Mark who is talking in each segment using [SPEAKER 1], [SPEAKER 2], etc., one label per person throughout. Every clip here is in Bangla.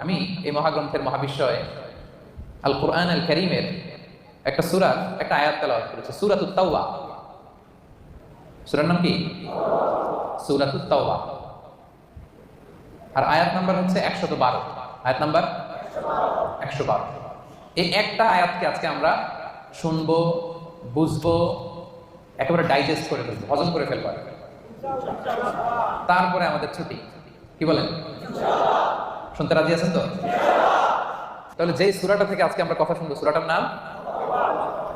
[SPEAKER 1] আমি এই মহাগ্রন্থের মহাবিশ্বয়ে আল কুরআন আল কারীমের একটা সূরার একটা আয়াত তেলাওয়াত করেছি, সূরাতুত তাওবা। সূরার নাম কি? সূরাতুত তাওবা। আর আয়াত নাম্বার হচ্ছে 112। আয়াত নাম্বার 112। এই একটা আয়াতকে আজকে আমরা শুনবো, বুঝবো, একেবারে ডাইজেস্ট করে ফেলবো, হজম করে ফেলবো। তারপরে আমাদের ছুটি। কি বলেন? শুনতে রাজি আছেন তো? তাহলে যেই সূরাটা থেকে আজকে আমরা কথা শুনবো, সূরাটার নাম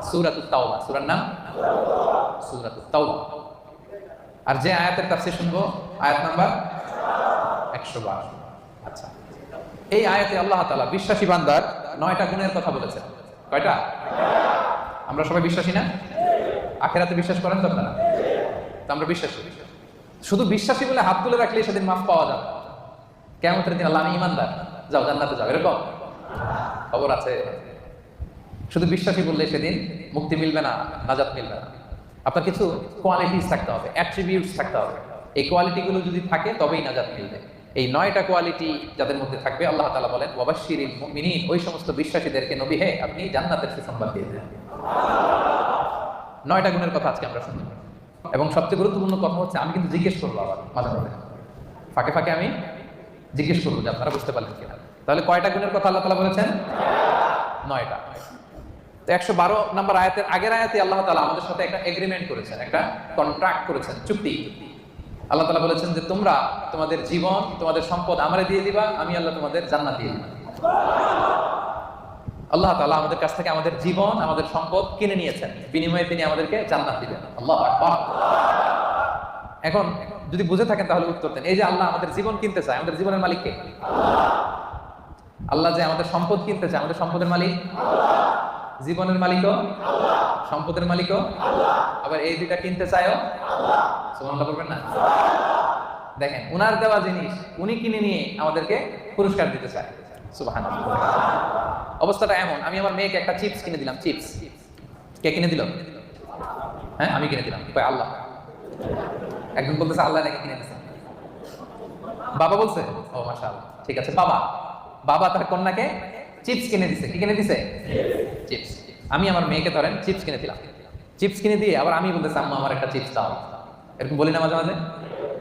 [SPEAKER 1] সূরাতুত তাওবা। সূরার নাম সূরাতুত তাওবা। আর যে আয়াতের তাফসীর শুনবো, আয়াত নাম্বার 112। আচ্ছা, এই আয়াতে আল্লাহ তাআলা বিশ্বাসী বান্দার 9টা গুণের কথা বলেছেন। কয়টা? আমরা সবাই বিশ্বাসী না? আখিরাতে বিশ্বাস করেন তো আপনারা? তো আমরা বিশ্বাসী। শুধু বিশ্বাসী বলে হাত তুলে রাখলে সেদিন মাফ পাওয়া যাবে। কিয়ামতের দিন আল্লাহ আমি ঈমানদার, যাও জান্নাতে যাও, এরকম খবর আছে? শুধু বিশ্বাসী বললে সেদিন মুক্তি মিলবে না, নাজাত মিলবে না। আপনার কিছু কোয়ালিটিস থাকতে হবে, অ্যাট্রিবিউটস থাকতে হবে। এই কোয়ালিটিগুলো যদি থাকে তবেই নাজাত মিলবে। এই 9টা কোয়ালিটি যাদের মধ্যে থাকবে, আল্লাহ তাআলা বলেন ওয়াবাশশিরিল মুমিনিন, ওই সমস্ত বিশ্বাসীদেরকে নবী হে আপনি জান্নাতের সুসংবাদ দিয়ে দেন। 9টা গুণের কথা আজকে আমরা শুনব। এবং সবচেয়ে গুরুত্বপূর্ণ কথা হচ্ছে, আমি কিন্তু জিজ্ঞেস করবো আবার মাঝে মাঝে, ফাঁকে ফাঁকে আমি জিজ্ঞেস করবো যে আপনারা বুঝতে পারলেন কিনা। তাহলে কয়টা গুণের কথা আল্লাহ তাআলা বলেছেন? 9টা। তো 112 নম্বর আয়াতের আগের আয়াতে আল্লাহ তাআলা আমাদের সাথে একটা এগ্রিমেন্ট করেছেন, একটা কন্ট্রাক্ট করেছেন, চুক্তি। আল্লাহ তাআলা বলেছেন যে তোমরা তোমাদের জীবন, তোমাদের সম্পদ আমারে দিয়ে দিবা, আমি আল্লাহ তোমাদের জান্নাত দিয়ে দিব। আল্লাহ তাআলা আমাদের কাছ থেকে আমাদের জীবন, আমাদের সম্পদ কিনে নিয়েছেন, বিনিময়ে তিনি আমাদেরকে জান্নাত দিবেন। আল্লাহু আকবার। এখন যদি বুঝে থাকেন তাহলে উত্তর দেন। এই যে আল্লাহ আমাদের জীবন কিনতে চায়, আমাদের জীবনের মালিক কে? আল্লাহ। যে আমাদের সম্পদ কিনতে চায়, আমাদের সম্পদের মালিক আল্লাহ। জীবনের মালিকও আল্লাহ, সম্পদের মালিকও আল্লাহ। আবার এই দুইটা কিনতে চায়ও আল্লাহ। সুবহানাল্লাহ বলবেন না? দেখেন, উনার দেওয়া জিনিস উনি কিনে নিয়ে আমাদেরকে পুরস্কার দিতে চায়। সুবহানাল্লাহ। অবস্থাটা এমন, আমি আমার মেয়েকে একটা চিপস কিনে দিলাম। চিপস কে কিনে দিল? হ্যাঁ, আমি কিনে দিলাম। কয় আল্লাহ। একজন বলতেছে আল্লাহ নাকি কিনে দিয়েছে। বাবা বলছে, ও মাশাআল্লাহ, ঠিক আছে। বাবা তার কন্যাকে চিপস কিনে দিছে। কি কিনে দিছে? চিপস। আমি আমার মেয়েকে ধরেন চিপস কিনে দিলাম। চিপস কিনে দিয়ে আবার আমি বলতেছি আম্মা আমার একটা চিপস দাও। এরকম বলি না মাঝে মাঝে?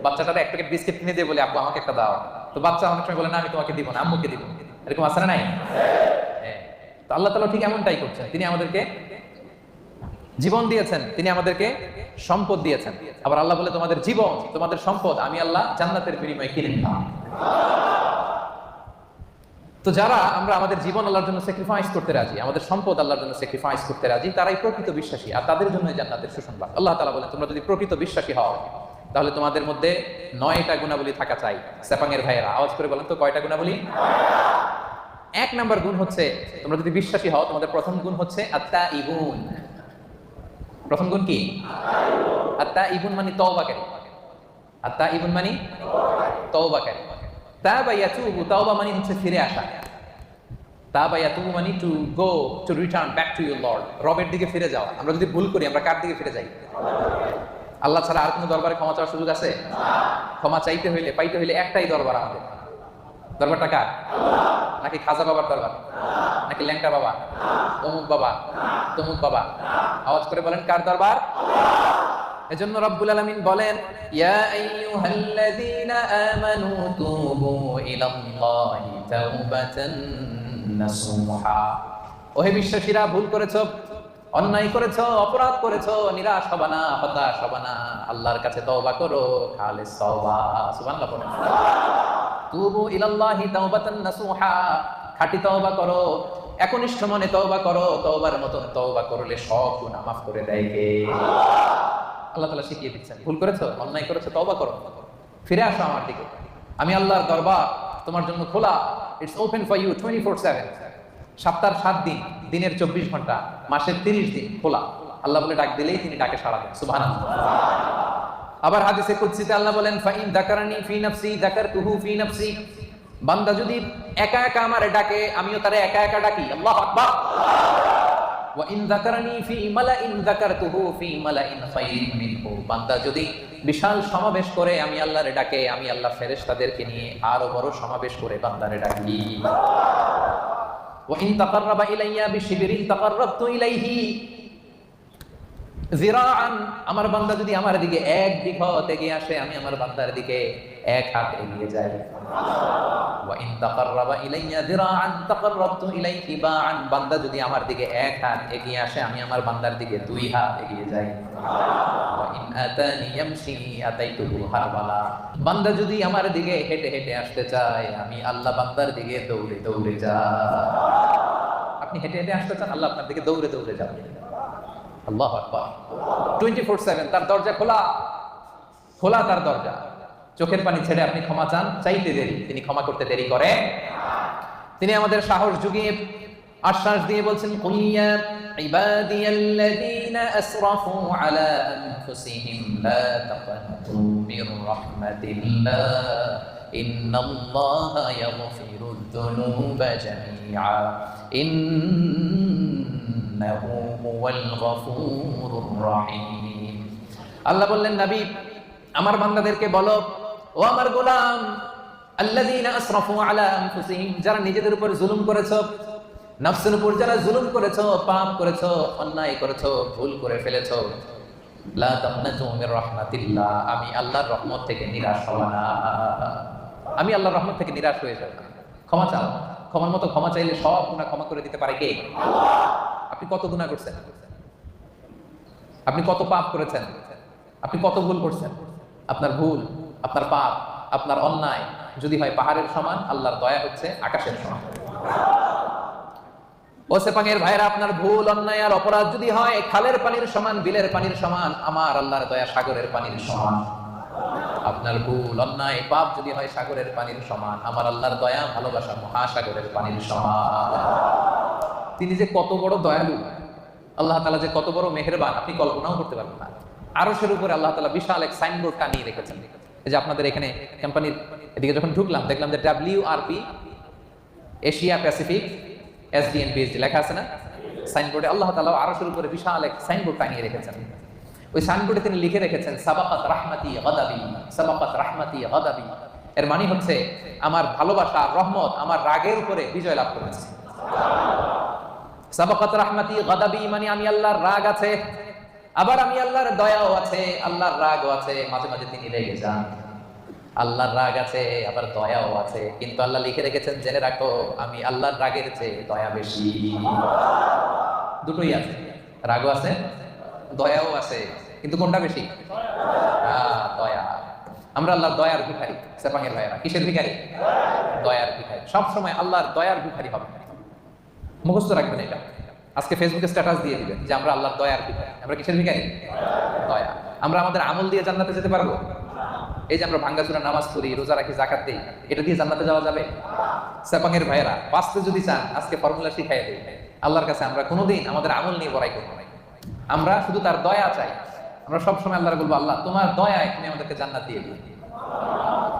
[SPEAKER 1] বাচ্চাটার এক প্যাকেট বিস্কিট কিনে দিয়ে বলি আব্বু আমাকে একটা দাও। তো বাচ্চা অনেক সময় বলে না আমি তোমাকে দিব না, আম্মুকে দিব। এরকম আছে না নাই? তো আল্লাহ তাআলা ঠিক এমনটাই করছেন। তিনি আমাদেরকে জীবন দিয়েছেন, তিনি আমাদেরকে সম্পদ দিয়েছেন। আবার আল্লাহ বলে তোমাদের জীবন, তোমাদের সম্পদ আমি আল্লাহ জান্নাতের বিনিময়ে কিনে নিলাম। তো যারা আমরা আমাদের জীবন আল্লাহর জন্য স্যাক্রিফাইস করতে রাজি, আমাদের সম্পদ আল্লাহর জন্য স্যাক্রিফাইস করতে রাজি, তারাই প্রকৃত বিশ্বাসী। আর তাদের জন্য জান্নাতের সুসংবাদ। আল্লাহ তাআলা বলেন তোমরা যদি প্রকৃত বিশ্বাসী হও তাহলে তোমাদের মধ্যে 9টা গুণাবলী থাকা চাই। সেপাঙের ভাইয়েরা আওয়াজ করে বলেন তো কয়টা গুণাবলী? 1 নাম্বার গুণ হচ্ছে, তোমরা যদি বিশ্বাসী হও তোমাদের প্রথম গুণ হচ্ছে আত-তাইবুন। প্রথম গুণ কি? আত-তাইবুন মানে তওবাকারী। আত-তাইবুন মানে তওবাকারী। তাবা ইয়াতুবু, তাওবা মানে হচ্ছে ফিরে আসা। তাবা ইয়াতুবু মানে to go, to return back to your Lord, রবের দিকে ফিরে যাওয়া। আমরা যদি ভুল করি আমরা কার দিকে ফিরে যাই? আল্লাহ ছাড়া আর কোনো দরবারে ক্ষমা চাওয়ার সুযোগ আছে? ক্ষমা চাইতে হইলে, পাইতে হইলে একটাই দরবার আমাদের। দরবারটা কার? নাকি খাজা বাবার দরবার? নাকি ল্যাংটা বাবা, অমুক বাবা, তমুক বাবা? আওয়াজ করে বলেন কার দরবার? এজন্য রব্বুল আলামিন বলেন ইয়া আইয়ুহাল্লাযীনা আমানু তুবু ইলাল্লাহি তাওবাতান নাসুহা। ওহে বিশ্বাসীরা, ভুল করেছো, অন্যায় করেছো, অপরাধ করেছো, নিরাশ হবে না, হতাশ হবে না, আল্লাহর কাছে তওবা করো, খালিস তওবা। সুবহানাল্লাহ বলেন। তুবু ইলাল্লাহি তাওবাতান নাসুহা, খাঁটি তওবা করো, একনিষ্ঠ মনে তওবা করো। তওবার মতন তওবা করলে সব গুনাহ মাফ করে দেয় কে? আল্লাহ তাআলা শিখিয়ে দিচ্ছেন। ভুল করেছো, অন্যায় করেছো, তওবা করো, ফিরে আসো আমার দিকে। আমি আল্লাহর দরবার তোমার জন্য খোলা। It's open for you 24/7। সপ্তাহের 7 দিন, দিনের 24 ঘন্টা, মাসের 30 দিন খোলা। আল্লাহ বলে ডাক দিলেই তিনি ডাকে সাড়া দেন। সুবহানাল্লাহ। আবার হাদিসে কুদসিতে আল্লাহ বলেন ফাইন যাকারানি ফি নাফসি যাকারতুহু ফি নাফসি। বান্দা যদি একা একা আমারে ডাকে, আমিও তারে একা একা ডাকি। আল্লাহু আকবার। ওয়া ইন যাকারানি ফি মালাইন যাকারতুহু ফি মালাইন খায়রিন মিনহু। বান্দা যদি বিশাল সমাবেশ করে আমি আল্লাহরে ডাকে, আমি আল্লাহ ফেরেশতাদেরকে নিয়ে আরো বড় সমাবেশ করে বান্দারে ডাকি। ওয়া ইন তাকাররাবা ইলাইয়া বিশিবরিন তাকাররাবতু ইলাইহি যিরাআন, আমার বান্দা যদি আমার দিকে এক বিঘত এগিয়ে আসে, আমি আমার বান্দার দিকে এক হাত এগিয়ে যাই। ওয়া ইন তাকাররাবা ইলাইয়া যিরাআন তাকাররাবতু ইলাইহি বা'আন, বান্দা যদি আমার দিকে এক হাত এগিয়ে আসে, আমি আমার বান্দার দিকে দুই হাত এগিয়ে যাই। ওয়া ইন আতানি ইয়ামশি আতাইতুহু হারওয়ালা, বান্দা যদি আমার দিকে হেঁটে হেঁটে আসতে চায়, আমি আল্লাহ বান্দার দিকে দৌড়ে দৌড়ে যাই। আপনি হেঁটে হেঁটে আসতে চান, আল্লাহ আপনার দিকে দৌড়ে দৌড়ে যাবে। আল্লাহু আকবার। 24/7 তার দরজা খোলা, খোলা তার দরজা। চোখের পানি ছেড়ে আপনি ক্ষমা চান, চাইতে দেরি, তিনি ক্ষমা করতে দেরি করে। তিনি আমাদের সাহস জুগিয়ে আশ্বাস দিয়ে বলছেন, কুল ইয়া ইবাদিয়াল্লাযীনা আসরাফু আলা আনফুসিহিম লা তাকনাতু মির রাহমাতিল্লাহ ইন্নাল্লাহা ইয়াগফিরুদ যুনুবা জামিআ ইন্নাহু হুয়াল গফুরুর রহিম। আল্লাহ বললেন, নবী আমার বান্দাদেরকে বলো, ও আমার গোলাম, আল্লাযীনা আসরাফু আলা আনফুসিহিম, যারা নিজেদের উপর জুলুম করেছো, নফসের উপর যারা জুলুম করেছো, পাপ করেছো, অন্যায় করেছো, ভুল করে ফেলেছো, লা তাকনাতু মির রাহমাতিল্লাহ, আমি আল্লাহর রহমত থেকে নিরাশ হব না। আমি আল্লাহর রহমত থেকে নিরাশ হয়ে যাব না। ক্ষমা চাও, ক্ষমার মতো ক্ষমা চাইলে সব গুনাহ ক্ষমা করে দিতে পারে কে? আল্লাহ। আপনি কত গুনাহ করছেন? আপনি কত পাপ করেছেন? আপনি কত ভুল করছেন? আপনার ভুল, আপনার পাপ, আপনার অন্যায় যদি হয় পাহাড়ের সমান, আল্লাহর দয়া হচ্ছে আকাশের সমান। ও সেপাঙের ভাইরা, আপনার ভুল, অন্যায় আর অপরাধ যদি হয় খালের পানির সমান, বিলের পানির সমান, আমার আল্লাহর দয়া সাগরের পানির সমান। আপনার ভুল, অন্যায়, পাপ যদি হয় সাগরের পানির সমান, আমার আল্লাহর দয়া ভালোবাসা মহাসাগরের পানির সমান। তিনি যে কত বড় দয়ালু, আল্লাহ তাআলা যে কত বড় মেহেরবান, আপনি কল্পনাও করতে পারবেন না। আরশের উপরে আল্লাহ তাআলা বিশাল এক সাইনবোর্ড টানিয়ে রেখেছেন। এই যে আপনাদের এখানে কোম্পানির এদিকে যখন ঢুকলাম, দেখলাম যে WRP Asia Pacific SDN PhD লেখা আছে না সাইনবোর্ডে। আল্লাহ তাআলা আরশের উপরে বিশাল এক সাইনবোর্ড টানিয়ে রেখেছেন। ওই সাইনবোর্ডে তিনি লিখে রেখেছেন, সাবাকাত রাহমাতি গাদাবি, সাবাকাত রাহমাতি গাদাবি। এর মানে হচ্ছে আমার ভালোবাসা, রহমত আমার রাগের উপরে বিজয় লাভ করেছে। সাবাকাত রাহমাতি গাদাবি মানে আমি আল্লাহর রাগ আছে, আবার আমি আল্লাহর দয়াও আছে, আল্লাহর রাগও আছে। মাঝে মাঝে তিনি রেগে যান, আল্লাহর রাগ আছে আবার দয়াও আছে। কিন্তু আল্লাহ লিখে রেখেছেন, জেনে রাখো আমি আল্লাহর রাগের চেয়ে দয়া বেশি। দুটোই আছে, রাগও আছে, দয়াও আছে, কিন্তু কোনটা বেশি? দয়া। আমরা আল্লাহর দয়ার ভিখারি। সেপাঙের ভাইয়েরা, কিসের ভিখারি? দয়ার ভিখারি। সবসময় আল্লাহর দয়ার ভিখারি হবে, মুখস্থ রাখবেন এটা। আজকে ফেসবুকে স্ট্যাটাস দিয়ে দিবেন যে আমরা আল্লাহর দয়ার ভিখারি। আমরা কিসের ভিখারি? দয়া। আমরা আমাদের আমল দিয়ে জান্নাতে যেতে পারবো? এই যে আমরা ভাঙ্গাচুরা নামাজ পড়ি, রোজা রাখি, যাকাত দেই, এটা দিয়ে জান্নাতে যাওয়া যাবে? সেপাঙের ভাইয়েরা, বাঁচতে যদি চান আজকে ফর্মুলা শিখাই দেই। আল্লাহর কাছে আমরা কোনোদিন আমাদের আমল নিয়ে বড়াই করবো না, আমরা শুধু তার দয়া চাই। আমরা সবসময় আল্লাহর বলবো, আল্লাহ তোমার দয়ায় তুমি আমাদেরকে জান্নাত দিয়ে দিও,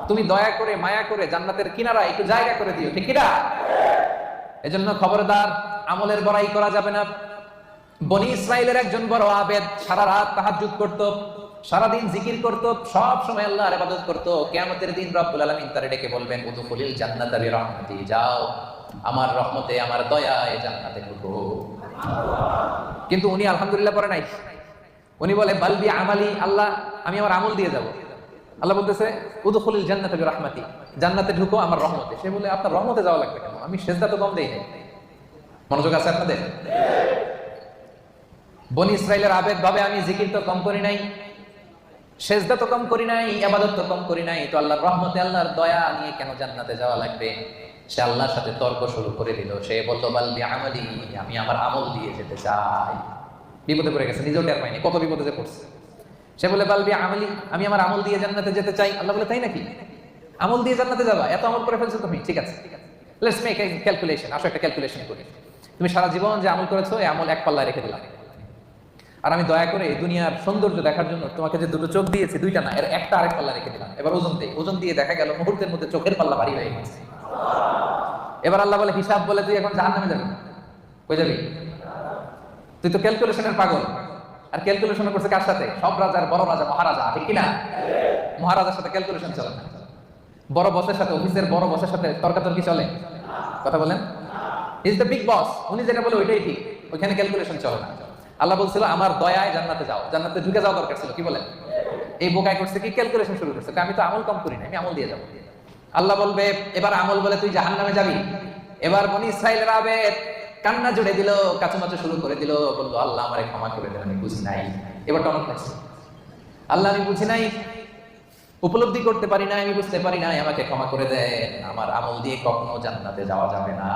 [SPEAKER 1] তুমি দয়া করে মায়া করে জান্নাতের কিনারা একটু জায়গা করে দিও, ঠিক কিনা? এজন্য খবরদার, আমলের বড়াই করা যাবে না। বনি ইসরাইলের একজন বড় আবেদ, সারা রাত তাহাজ্জুদ করত, সারাদিন জিকির করত, সব সময় আল্লাহর ইবাদত করত। কিয়ামতের দিন রব্বুল আলামিন তারে ডেকে বলবেন, উদখুলিল জান্নাতা বিরহমাতি, যাও আমার রহমতে, আমার দয়ায় জান্নাতে ঢুকো। কিন্তু উনি আলহামদুলিল্লাহ পড়ে নাই, উনি বলে বালবি আমালি, আল্লাহ আমি আমার আমল দিয়ে যাব। আল্লাহ বলতেছে উদখুলিল জান্নাতা বিরহমাতি, জান্নাতে ঢুকো আমার রহমতে। সে বলে আপনার রহমতে যাওয়া লাগবে কেন? আমি সেজদা তো কম দেই নাই। মনোযোগ আছে আপনাদের? বনি ইসরাইলের আবেদ ভাবে, আমি জিকির তো কম করি নাই, সেজদা তো কম করি নাই, ইবাদত তো কম করি নাই, তো আল্লাহর রহমতে, আল্লাহর দয়া নিয়ে কেন জান্নাতে যাওয়া লাগবে? সে আল্লাহর সাথে তর্ক শুরু করে দিল। সে বলল বালবি আমালি, আমি আমার আমল দিয়ে যেতে চাই। বিপদে পড়ে গেছে, নিজেও টের পায়নি কত বিপদে যে পড়ছে। সে বলে বালবি আমালি, আমি আমার আমল দিয়ে জান্নাতে যেতে চাই। আল্লাহ বলে তাই নাকি? আমল দিয়ে জান্নাতে যাবা? এত আমল করে ফেলছো তুমি, ঠিক আছে, লেটস মেক এ ক্যালকুলেশন। আসো একটা ক্যালকুলেশন করি। তুমি সারা জীবন যে আমল করেছো, এই আমল এক পাল্লায় রেখে দিলাম, আর আমি দয়া করে এই দুনিয়ার সৌন্দর্য দেখার জন্য তোমাকে যে দুটো চোখ দিয়েছি, দুইটা না, এর একটা আরেক পাল্লা রেখে দিলাম। এবার ওজন দিয়ে দেখা গেল মুহূর্তের মধ্যে চোখের পাল্লা ভারী হয়ে গেছে। এবার আল্লাহ বলে হিসাব বলে, তুই এখন জাহান্নামে যাবি। কই যাবি? তুই তো ক্যালকুলেশনের পাগল, আর ক্যালকুলেশন করছে কার সাথে? সব রাজার বড় রাজা, মহারাজা, ঠিক কিনা? মহারাজার সাথে ক্যালকুলেশন চলে না। বড় বসের সাথে, অফিসের বড় বসের সাথে তর্কাতর্কি চলে? কথা বলেন। ইজ দ্য বিগ বস, উনি যেটা বলে ওইটাই ঠিক, ওইখানে ক্যালকুলেশন চলে না। আল্লাহ বলছিল আমার দয়ায় জান্নাতে যাও, জান্নাতে ঢুকে যাওয়া দরকার ছিল, কি বলেন? এই বোকায় করছে কি? ক্যালকুলেশন শুরু করছে, আমি তো আমল কম করি না, আমি আমল দিয়ে যাবো। আল্লাহ বলবে এবার আমল বলে তুই জাহান্নামে যাবি। এবার বনি ইসরাইলের আবেদ কান্না জুড়ে দিল, কাচুমাচু শুরু করে দিল, বললো আল্লাহ আমারে ক্ষমা করে দেন, আমি বুঝি নাই। এবার টনক লাগছে, আল্লাহ আমি বুঝি নাই, উপলব্ধি করতে পারি নাই, আমি বুঝতে পারি নাই, আমাকে ক্ষমা করে দেন। আমার আমল দিয়ে কখনো জান্নাতে যাওয়া যাবে না,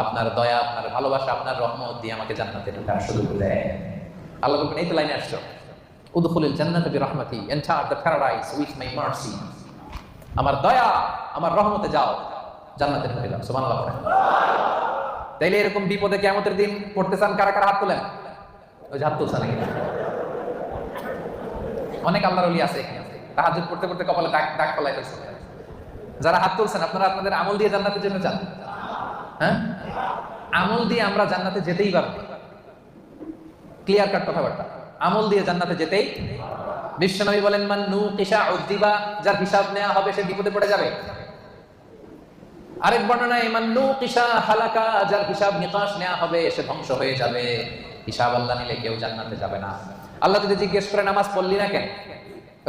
[SPEAKER 1] আপনার দয়া, আপনার ভালোবাসা, আপনার রহমত দিয়ে আমাকে জান্নাতে ঢোকার সুযোগ দেন। আল্লাহ বলবেন এই তো লাইনে আসছো, উদখুলুল জান্নাতা বিরহমাতি, enter the paradise with my mercy. আমার দয়া, আমার রহমতে যাও, জান্নাতে ঢুকে যাও। সুবহানাল্লাহ। তাইলে এরকম বিপদে কিয়ামতের দিন পড়তে চান কারা কারা? হাত তোলেন। ওই যে হাত তুলছে নাকি? অনেক আল্লাহর ওলি আছে এখানে, তাহাজ্জুদ পড়তে পড়তে কপালে দাগ ফেলাই ফেলছে। যারা হাত তুলছেন আপনারা আপনাদের আমল দিয়ে জান্নাতে যেতে চান? হ্যাঁ, আমল দিয়ে আমরা জান্নাতে যেতেই পারবো। ক্লিয়ার কাট কথাবার্তা, আমল দিয়ে জান্নাতে যেতেই। বিশ্বনবী বলেন মান নুকিশা উযিবা, যার হিসাব নেওয়া হবে সে বিপদে পড়ে যাবে। আরেক বর্ণনায় মান নুকিশা হালাকা, যার হিসাব নিকাশ নেওয়া হবে সে ধ্বংস হয়ে যাবে। হিসাব আল্লাহ নিলে কেউ জান্নাতে যাবে না। আল্লাহ যদি জিজ্ঞেস করে নামাজ পড়লি না কেন,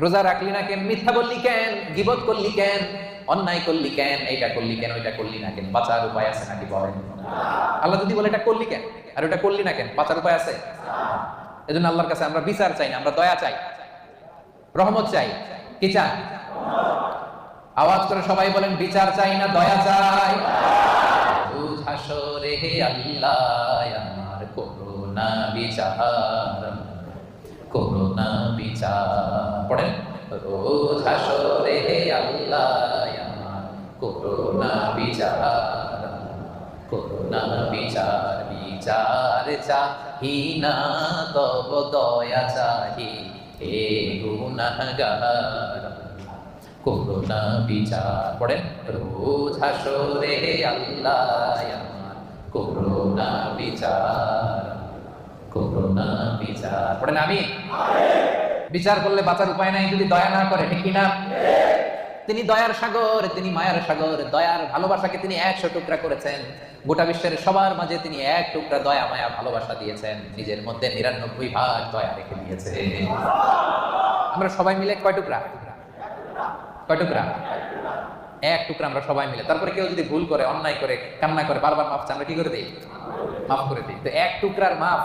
[SPEAKER 1] রোজা রাখলি না কেন, মিথ্যা বললি কেন, গীবত করলি কেন, অন্যায় করলি কেন, এইটা করলি কেন, ওইটা করলি না কেন, বাঁচার উপায় আছে নাকি বলেন? আল্লাহ যদি বলে এটা করলি কেন আর ওটা করলি না কেন, বাঁচার উপায় আছে? এজন্য আল্লাহর কাছে আমরা বিচার চাই না, আমরা দয়া চাই, রহমত চাই। কি চাই? আওয়াজ করে সবাই বলেন বিচার চাই না দয়া চাই। রোজ হাসরে হে আল্লাহ আমার করুণা বিচার, করুণা বিচার। পড়েন, রোজ হাসরে হে আল্লাহ আমার করুণা বিচার, করুণা বিচার। বিচার চাহি না তব দয়া চাহি, হে গুনাহগার করুণা বিচার। পড়েন, রোজ হাসরে হে আল্লাহ আমার করুণা বিচার, করুণা বিচার। পড়েন আমিন। বিচার করলে বাঁচার উপায় নাই যদি দয়া না করে, ঠিক কিনা? তিনি দয়ার সাগর, তিনি মায়ার সাগর। দয়ার ভালোবাসাকে তিনি 100 টুকরা করেছেন। গোটা বিশ্বের সবার মাঝে তিনি 1 টুকরা দয়া মায়া ভালোবাসা দিয়েছেন, নিজের মধ্যে 99 ভাগ দয়া রেখে দিয়েছে। আমরা সবাই মিলে কয় টুকরা? কয় টুকরা? 1 টুকরা আমরা সবাই মিলে। তারপরে কেউ যদি ভুল করে, অন্যায় করে, কান্না করে, বারবার মাফ চান, আমরা কি করে দিই? মাফ করে দিই। তো 1 টুকরার মাফ,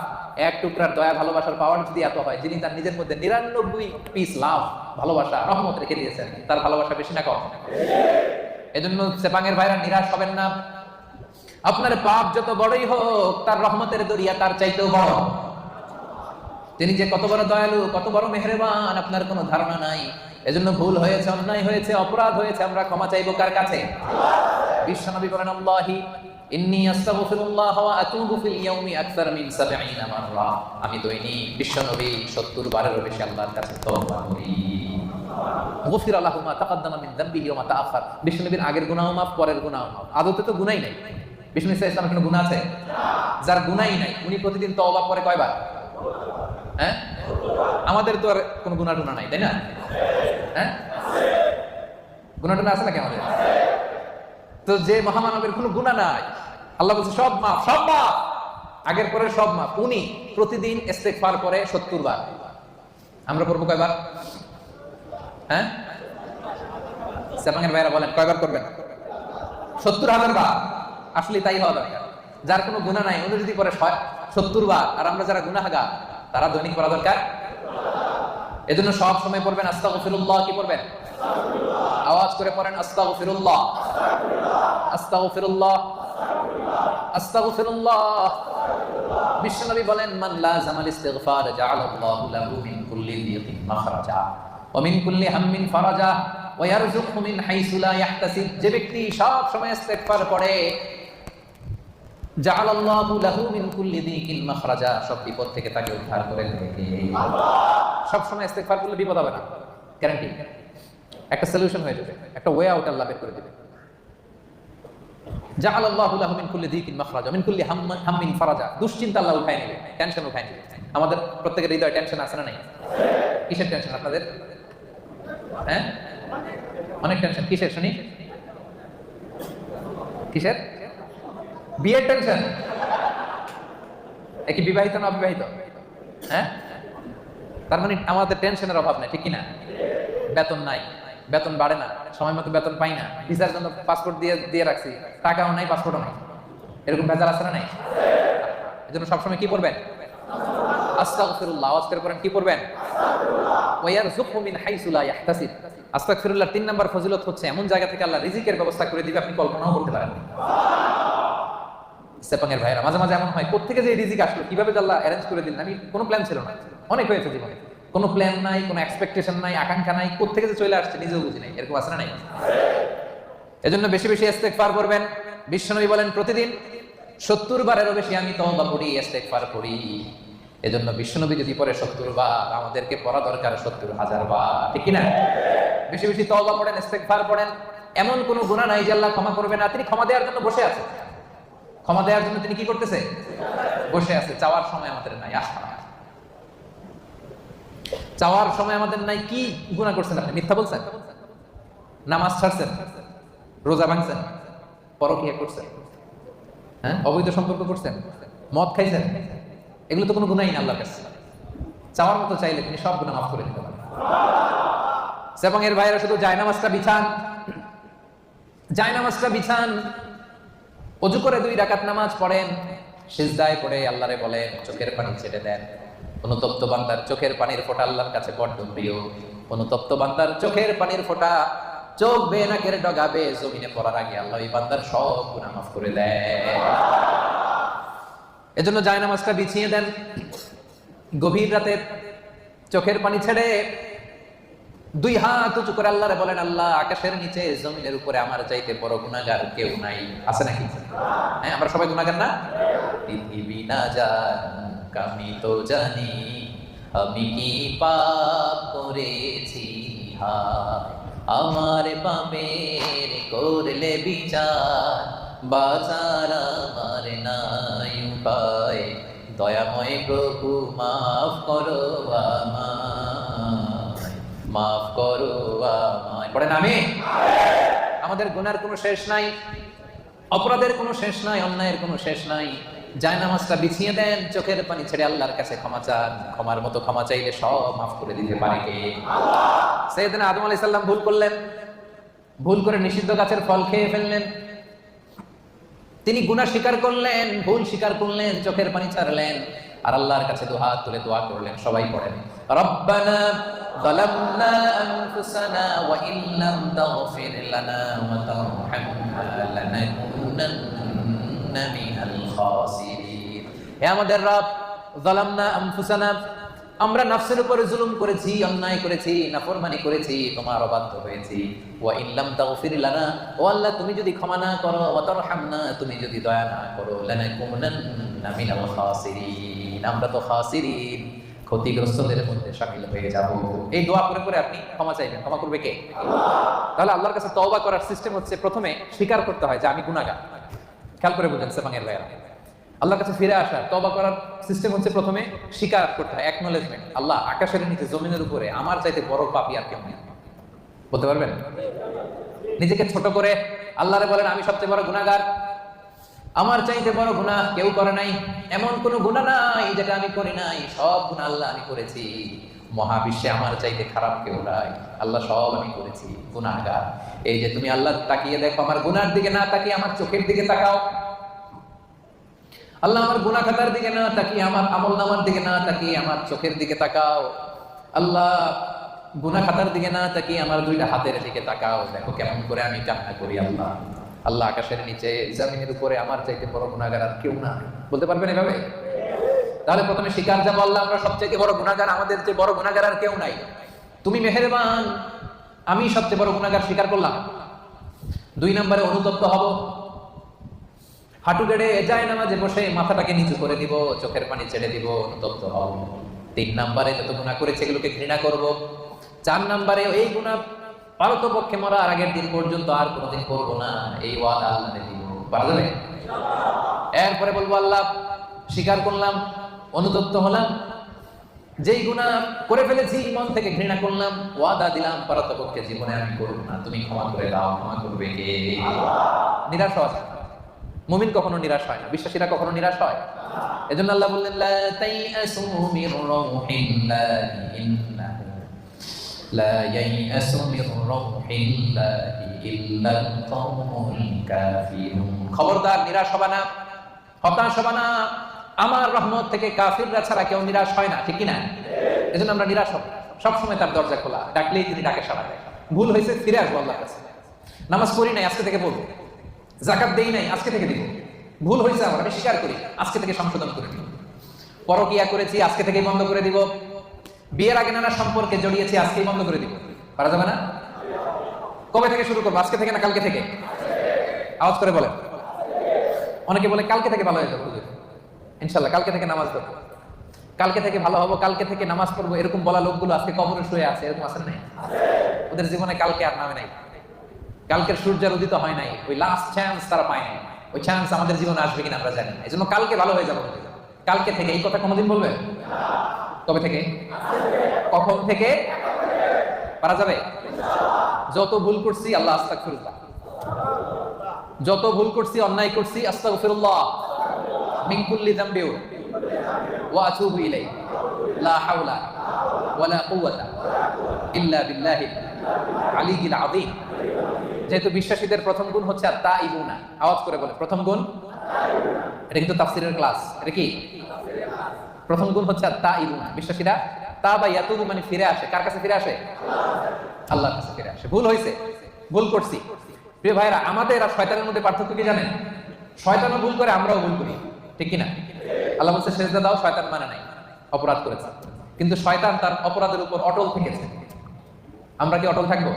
[SPEAKER 1] 1 টুকরার দয়া ভালোবাসার পাওয়ার যদি এত হয়, যিনি তার নিজের মধ্যে 99 পিস লাভ, ভালোবাসা, রহমত রেখে দিয়েছেন, তার ভালোবাসা বেশি না কম? এজন্য সেপাঙের ভাইরা নিরাশ হবেন না। আপনার পাপ যত বড়ই হোক, তার রহমতের দরিয়া তার চাইতেও বড়। তিনি যে কত বড় দয়ালু, কত বড় মেহেরবান, আপনার কোনো ধারণা নাই। এজন্য ভুল হয়েছে, অন্যায় হয়েছে, অপরাধ হয়েছে, আমরা ক্ষমা চাইবো কার কাছে? বিশ্বনবী বলেন আল্লাহি ইন্নী আস্তাগফিরুল্লাহ ওয়া আতুবু ফিল ইয়াউমি আকসার মিন 70 মাররা। আমি দৈনিক বিশ্বনবী 70 বারেরও বেশি আল্লাহর কাছে তওবা করি। গফিরা লাহু মা তাকাদ্দামা মিন যামবিহি ওয়া মা তাআখার। বিশ্বনবীর আগের গুনাহও মাফ, পরের গুনাহও মাফ। আদতে তো গুনাহই নাই। বিষ্ণু ইসলামের কোনো গুনাহ আছে? যার গুনাহই নাই উনি প্রতিদিন তওবা করে কয়বার? হ্যাঁ, আমাদের তো আর কোনো গুনাহ টুনা নাই, তাই না? হ্যাঁ, গুনাহ টুনা আছে নাকি আমাদের? তো যে মহামানবের কোনো গুনাহ নাই, আল্লাহ বলছে সব মাফ, সব মাফ, আগের পরে সব মাফ। উনি প্রতিদিন ইস্তেগফার করে 70 বার। আমরা করবো কয়বার? হ্যাঁ, সেপাঙের ভাইরা বলেন কয়বার করবেন? 70,000 বার। আসলে তাই হওয়া দরকার। যার কোনো গুনাহ নাই উনি যদি করে 70 বার, আর আমরা যারা গুনাহগার তারা দৈনিক পড়া দরকার। এজন্য সব সময় পড়বেন আস্তাগফিরুল্লাহ। কি পড়বেন? আওয়াজ করে পড়েন আস্তাগফিরুল্লাহ, আস্তাগফিরুল্লাহ, আস্তাগফিরুল্লাহ। বিশ্বনবী বলেন মান লাযামাল ইস্তিগফার জাআলাল্লাহু লাহু মিন কুল্লি দিকিন মাখরাজা ওয়া মিন কুল্লি হাম্মিন ফারাজা ওয়া ইয়ারযুকহু মিন হাইসু লা ইয়াহতাসিব। যে ব্যক্তি সব সময় ইস্তিগফার করে, জাআলাল্লাহু লাহু মিন কুল্লি দিকিন মাখরাজা, সব বিপদ থেকে তাকে উদ্ধার করে দেবে। সব সময় ইস্তিগফার করলে বিপদ হবে না, গ্যারান্টি। একটা সলিউশন হয়ে যাবে, একটা ওয়ে আউট আল্লাহ বের করে দেবে। জাআলাল্লাহু লাহু মিন কুল্লি যিকিন মাখরাজা মিন কুল্লি হাম্মিন ফারাজা। দুশ্চিন্তা আল্লাহ উঠায় নেবে, টেনশন উঠায় নেবে। আমাদের প্রত্যেকের হৃদয়ে টেনশন আছে না নাই? কিসের টেনশন আপনাদের? হ্যাঁ, অনেক টেনশন। কিসের শুনি? কিসের? বিয়ের টেনশন? একই বিবাহিত না অবিবাহিত? হ্যাঁ, তার মানে আমাদের টেনশনের অভাব নেই, ঠিক কিনা? বেতন নাই, বেতন বাড়ে না, সময় মতো বেতন পাই না, ভিসার জন্য পাসপোর্ট দিয়ে রাখছি, টাকাও নাই, পাসপোর্টও নাই, এরকম ভেজাল আছে না নাই? এজন্য সবসময় কি করবেন? আস্তাগফিরুল্লাহ। আওয়াজ করে পড়েন, কি পড়বেন? ওয়ারযুকহু মিন হাইসু লা ইয়াহতাসিব। আস্তাগফিরুল্লাহ 3 নাম্বার ফজিলত হচ্ছে এমন জায়গা থেকে আল্লাহ রিজিকের ব্যবস্থা করে দিবে আপনি কল্পনাও করতে পারেন না। সেপাঙের ভাইরা মাঝে মাঝে এমন হয়, কোত্থেকে যে রিজিক আসলো, কিভাবে আল্লাহ অ্যারেঞ্জ করে দিলেন, আমি কোনো প্ল্যান ছিল না। অনেক হয়েছে জীবনে, কোনো প্ল্যান নাই, কোনো এক্সপেকটেশন নাই, আকাঙ্ক্ষা নাই, কোত্থেকে যে চলে আসছে নিজেও বুঝি নাই। এরকম আছে না নাই? এজন্য বেশি বেশি ইস্তেগফার করবেন। বিশ্বনবী বলেন প্রতিদিন 70 বারেরও বেশি আমি তওবা করি, ইস্তেগফার করি। এজন্য বিশ্বনবী যদি পড়ে 70 বার, আমাদেরকে পড়া দরকার 70,000 বার, ঠিক কি না? বেশি বেশি তওবা পড়েন, ইস্তেগফার পড়েন। এমন কোনো গুনাহ নাই যে আল্লাহ ক্ষমা করবে না। তিনি ক্ষমা দেওয়ার জন্য বসে আছেন। ক্ষমা দেওয়ার জন্য তিনি কি করতেছে? বসে আছে। চাওয়ার সময় আমাদের নাই। চাওয়ার সময় আমাদের নাই। কি গুনাহ করছেন আপনি? মিথ্যা বলছেন, নামাজ ছাড়ছেন, রোজা ভাঙছেন, পরকীয়া করছেন, হ্যাঁ, অবৈধ সম্পর্ক করছেন, মদ খাইছেন, এগুলো তো কোনো গুনাহই না আল্লাহর কাছে। চাওয়ার মতো চাইলে তিনি সব গুনাহ মাফ করে দিতে পারেন। সেবংয়ের ভাইরা শুধু জায়নামাজটা বিছান, জায়নামাজটা বিছান, ওযু করে 2 রাকাত নামাজ পড়েন, সিজদায় পড়ে আল্লাহরে বলেন, চোখের পানি ছেড়ে দেন। অনুতপ্ত বান্দার চোখের পানির ফোঁটা আল্লাহর কাছে বড্ড প্রিয়। অনুতপ্ত বান্দার চোখের পানির ফোঁটা চোখ বেয়ে নাকের ডগাবে জমিনে পড়ার আগে আল্লাহ এই বান্দার সব গুনাহ মাফ করে দেয়। এজন্য জায়নামাজটা বিছিয়ে দেন। গভীর রাতে চোখের পানি ছেড়ে 2 হাত উঁচু করে আল্লাহরে বলেন, আল্লাহ আকাশের নিচে জমিনের উপরে আমার চাইতে বড় গুনাহগার কেউ নাই। আছে নাকি? হ্যাঁ, আমরা সবাই গুনাহগার না? পৃথিবী না জানুক আমি তো জানি, আমি কি পাপ করেছি, হায় আমার পাপের করলে বিচার, বাঁচার আমার নাই উপায়, দয়াময় প্রভু মাফ করো আমায়, মাফ করো আমায়। পড়েন আমিন। আমাদের গুনার কোনো শেষ নাই, অপরাধের কোনো শেষ নাই, অন্যায়ের কোনো শেষ নাই। জায়নামাজটা বিছিয়ে দেন, চোখের পানি ছেড়ে আল্লাহর কাছে ক্ষমা চান। ক্ষমার মতো ক্ষমা চাইলে সব মাফ করে দিতে পারে কে? আল্লাহ। সাইয়েদনা আদম আলাইহিস সালাম ভুল করলেন, ভুল করে নিষিদ্ধ গাছের ফল খেয়ে ফেললেন। তিনি গুনাহ স্বীকার করলেন, ভুল স্বীকার করলেন, চোখের পানি ছাড়লেন, আর আল্লাহর কাছে 2 হাত তুলে দোয়া করলেন। সবাই পড়েন, রব্বানা যালামনা আনফুসানা ওয়া ইল্লাম তাগফির লানা ওয়া তারহামনা লানাকুনান্না মিনাল খাসিরিন। হে আমাদের রব, যালামনা আনফুসানা, আমরা নফসের উপরে জুলুম করেছি, অন্যায় করেছি, নাফরমানি করেছি, তোমার অবাধ্য হয়েছি। ওয়া ইল্লাম তাগফির লানা, ও আল্লাহ তুমি যদি ক্ষমা না করো, ওয়া তারহামনা তুমি যদি দয়া না করো, লানাকুনান্না মিনাল খাসিরিন, আমরা তো খাসিরিন, ক্ষতিগ্রস্তদের মধ্যে শামিল হয়ে যাব। এই দোয়া করে করে আপনি ক্ষমা চাইবেন। ক্ষমা করবে কে? আল্লাহ। তাহলে আল্লাহর কাছে তওবা করার সিস্টেম হচ্ছে প্রথমে স্বীকার করতে হয় যে আমি গুনাহগার। খেয়াল করে বুঝেন সেবাঙের ভাইরা, আল্লাহর কাছে ফিরে আসা, তওবা করার সিস্টেম হচ্ছে প্রথমে স্বীকার করতে হয়, অ্যাকনলেজমেন্ট। আল্লাহ আকাশের নিচে জমিনের উপরে আমার চাইতে বড় পাপী আর কেউ নেই। বলতে পারবেন? নিজেকে ছোট করে আল্লাহরে বলেন, আমি সবচেয়ে বড় গুনাহগার, আমার চাইতে বড় গুনাহ কেউ করে নাই, এমন কোন গুনাহ নাই যেটা আমি করি নাই, সব গুনাহ আল্লাহ আমি করেছি। মহাবিশ্বে আমার চাইতে খারাপ কেউ নাই, আল্লাহ সব আমি করেছি, গুনাহগার। এই যে তুমি আল্লাহ তাকিয়ে দেখো, আমার গুনাহর দিকে না তাকিয়ে আমার চোখের দিকে তাকাও। আল্লাহ আমার গুনাহ খাতার দিকে না তাকিয়ে, আমার আমলনামার দিকে না তাকিয়ে আমার চোখের দিকে তাকাও। আল্লাহ গুনাহ খাতার দিকে না তাকিয়ে আমার 2টা হাতের দিকে তাকাও, দেখো কেমন করে আমি কান্না করি। আল্লাহ, আল্লাহ আকাশের নিচে জমিনের উপরে আমার চাইতে বড় গুনাহগার আর কেউ না। বলতে পারবেন এভাবে? তাহলে প্রথমে স্বীকার যাবো, আল্লাহ আমরা সবচেয়ে বড় গুনাহগার, আমাদের চেয়ে বড় গুনাহগার আর কেউ নাই, তুমি মেহেরবান, আমি সবচেয়ে বড় গুনাহগার স্বীকার করলাম। 2 নম্বরে অনুতপ্ত হব, হাঁটু গেড়ে জায়নামাজে বসে মাথাটাকে নিচু করে দিব, চোখের পানি ছেড়ে দিব, অনুতপ্ত হব। 3 নম্বরে যত গুনাহ করেছে এগুলোকে ঘৃণা করব। 4 নম্বরে এই গুনাহ পারতপক্ষে মরার আগের দিন পর্যন্ত আর কোনোদিন করবো না, এই ওয়াদা আল্লাহকে দিব। পারা যাবে? এরপরে বলবো আল্লাহ স্বীকার করলাম, অনুতপ্ত হলাম, যেই গুনাহ করে ফেলেছি মন থেকে ঘৃণা করলাম, ওয়াদা দিলাম পারতপক্ষে জীবনে আমি করব না, তুমি ক্ষমা করে দাও। ক্ষমা করবে কে? নিরাশ হওয়া যায় না। মুমিন কখনো নিরাশ হয় না, বিশ্বাসীরা কখনো নিরাশ হয়? এজন্য আল্লাহ বললেন লা তাইয়াসু মির রাউহিল্লাহি ইন্নাহু লা ইয়াইয়াসু মির রাউহিল্লাহি ইল্লাল কওমুল কাফিরুন। খবরদার নিরাশ হবে না, হতাশ হবে না। আমার রহমত থেকে কাফিররা ছাড়া কেউ নিরাশ হয় না, ঠিক কি না? এজন্য আমরা নিরাশ হব, সবসময় তার দরজা খোলা, ডাকলেই তিনি ডাকে সাড়া দেয়। ভুল হয়েছে ফিরে আসবো আল্লাহর কাছে। নামাজ পড়ি নাই, আজকে থেকে পড়বো। যাকাত দেই নাই, আজকে থেকে দিব। ভুল হয়েছে আমার, আমি স্বীকার করি, আজকে থেকে সংশোধন করে দিব। পরকিয়া করেছি, আজকে থেকেই বন্ধ করে দিব। বিয়ের আগে নানা সম্পর্কে জড়িয়েছি, আজকেই বন্ধ করে দিব। পারা যাবে না? কবে থেকে শুরু করবো? আজকে থেকে না কালকে থেকে? আওয়াজ করে বলেন। অনেকে বলে কালকে থেকে ভালো হয়ে যাবে। ইনশাল্লাহ কালকে থেকে নামাজ পড়বো, কালকে থেকে ভালো হবো, কালকে থেকে নামাজ পড়বো। এরকম বলা লোকগুলো আজকে কবরে শুয়ে আছে, এরকম আছে নাই? ওদের জীবনে কালকে আর নামে নাই, কালকের সূর্যের উদিত হয় নাই, ওই লাস্ট চান্স তারা পায় নাই। ওই চান্স আমাদের জীবনে আসবে কিনা আমরা জানি না। এই জন্য কালকে ভালো হয়ে যাবো, কালকে থেকে। এই কথা কোনোদিন বলবে? কবে থেকে? কখন থেকে? পারা যাবে? যত ভুল করছি আল্লাহ আস্তাগফিরুল্লাহ, যত ভুল করছি অন্যায় করছি আস্তাগফিরুল্লাহ মিন কুল্লি যামবি ওয়া আতুবু ইলাইহি লা হাওলা ওয়ালা কুওয়াতা ইল্লা বিল্লাহিল আলিয়্যিল আযীম। যেহেতু বিশ্বাসীদের প্রথম গুণ হচ্ছে আত-তাইবুনা, আওয়াজ করে বলে প্রথম গুণ। এটা কিন্তু তাফসীরের ক্লাস। এটা কি প্রথম গুণ? হচ্ছে আত-তাইবুনা। বিশ্বাসীরা তাবা ইয়াতুবু মানে ফিরে আসে। কার কাছে ফিরে আসে? আল্লাহর কাছে ফিরে আসে। ভুল হয়েছে, ভুল করছি। প্রিয় ভাইরা, আমাদের আর শয়তানের মধ্যে পার্থক্য কি জানেন? শয়তানও ভুল করে, আমরাও ভুল করি, ঠিক কি না? আল্লাহ বলছে সেজদা দাও, শয়তান মানে নাই, অপরাধ করেছে। কিন্তু শয়তান তার অপরাধের উপর অটল থেকেছে। আমরা কি অটল থাকবো?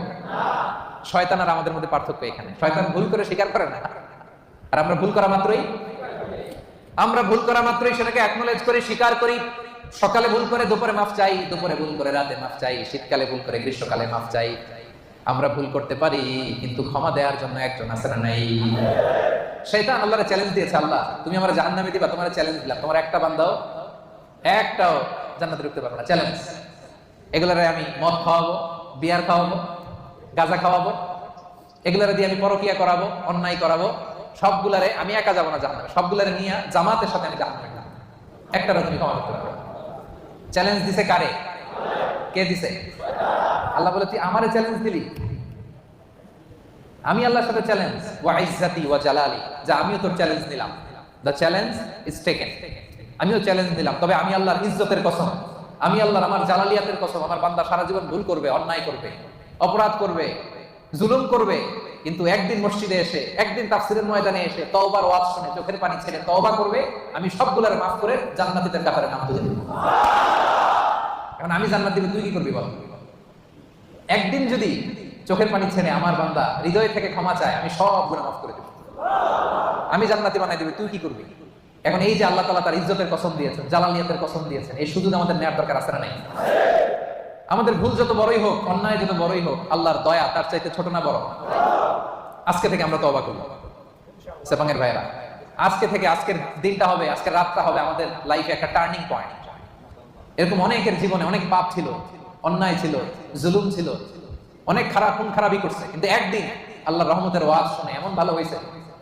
[SPEAKER 1] শয়তান আর আমাদের মধ্যে পার্থক্য এখানে। শয়তান ভুল করে স্বীকার করে না, আর আমরা ভুল করা মাত্রই সেটাকে অ্যাকনোলেজ করি, স্বীকার করি। সকালে ভুল করে দুপুরে মাফ চাই, দুপুরে ভুল করে রাতে মাফ চাই, শীতকালে ভুল করে গ্রীষ্মকালে মাফ চাই। আমরা ভুল করতে পারি, কিন্তু ক্ষমা দেওয়ার জন্য একজন আছে না নাই? শয়তান আল্লাহরে চ্যালেঞ্জ দিয়েছে, আল্লাহ তুমি আমার জাহান্নামে দিবা, তোমার চ্যালেঞ্জ দিলাম, তোমার একটা বান্দাও একটাও জান্নাতে ঢুকতে পারবে না, চ্যালেঞ্জ। এগুলারে আমি মদ খাওয়াবো, বিয়ার খাওয়াবো, গাঁজা খাওয়াবো, এগুলারে দিয়ে আমি পরকিয়া করাবো, অন্যায় করাবো, সবগুলারে আমি একা যাবো না জাহান্নামে, সবগুলারে নিয়ে জামাতের সাথে আমি জাহান্নামে যাব। একটারও তুমি ক্ষমা করতে পারবে না। চ্যালেঞ্জ দিছে কারে? কে দিছে? আল্লাহ বলে তুই আমারে চ্যালেঞ্জ দিলি, আমি আল্লাহর সাথে চ্যালেঞ্জ। ওয়া ইজ্জাতি ওয়া জালালি, যা আমিও তোর চ্যালেঞ্জ নিলাম। The challenge is taken. আমিও চ্যালেঞ্জ দিলাম, তবে আমি আল্লাহর ইজ্জতের কসম, আমি আল্লাহর আমার জালালিয়াতের কসম, আমার বান্দা সারা জীবন ভুল করবে, অন্যায় করবে, অপরাধ করবে, জুলুম করবে, কিন্তু একদিন মসজিদে এসে, একদিন তাফসীরের ময়দানে এসে তওবার ওয়াজ শুনে চোখের পানি ছেড়ে তওবা করবে, আমি সবগুলোরে মাফ করে জান্নাতীদের কাতারে নাম তুলে দেব। এখন আমি জান্নাত দিব, তুই কি করবি বল? একদিন যদি চোখের পানি ছেড়ে আমার বান্দা হৃদয় থেকে ক্ষমা চায়, আমি সব গুনাহ মাফ করে দেব, আমি জান্নাতি বানাই দেব, তুই কি করবি? এখন এই যে আল্লাহ তাআলা তার ইজ্জতের কসম দিয়েছেন, জালালিয়াতের কসম দিয়েছেন, এই সুযোগ আমাদের নেওয়ার দরকার আছে না নাই? আমাদের ভুল যত বড়ই হোক, অন্যায় যত বড়ই হোক, আল্লাহর দয়া তার চাইতে ছোট না বড়? আজকে থেকে আমরা তওবা করব সেপাঙ্গের ভাইরা। আজকে থেকে, আজকের দিনটা হবে, আজকের রাতটা হবে আমাদের লাইফে একটা টার্নিং পয়েন্ট। এরকম অনেকের জীবনে অনেক পাপ ছিল, অন্যায় ছিল, জুলুম ছিল, অনেক খারাপ খুন খারাপই করছে, কিন্তু একদিন আল্লাহর রহমতের ওয়াজ শুনে এমন ভালো হয়েছে,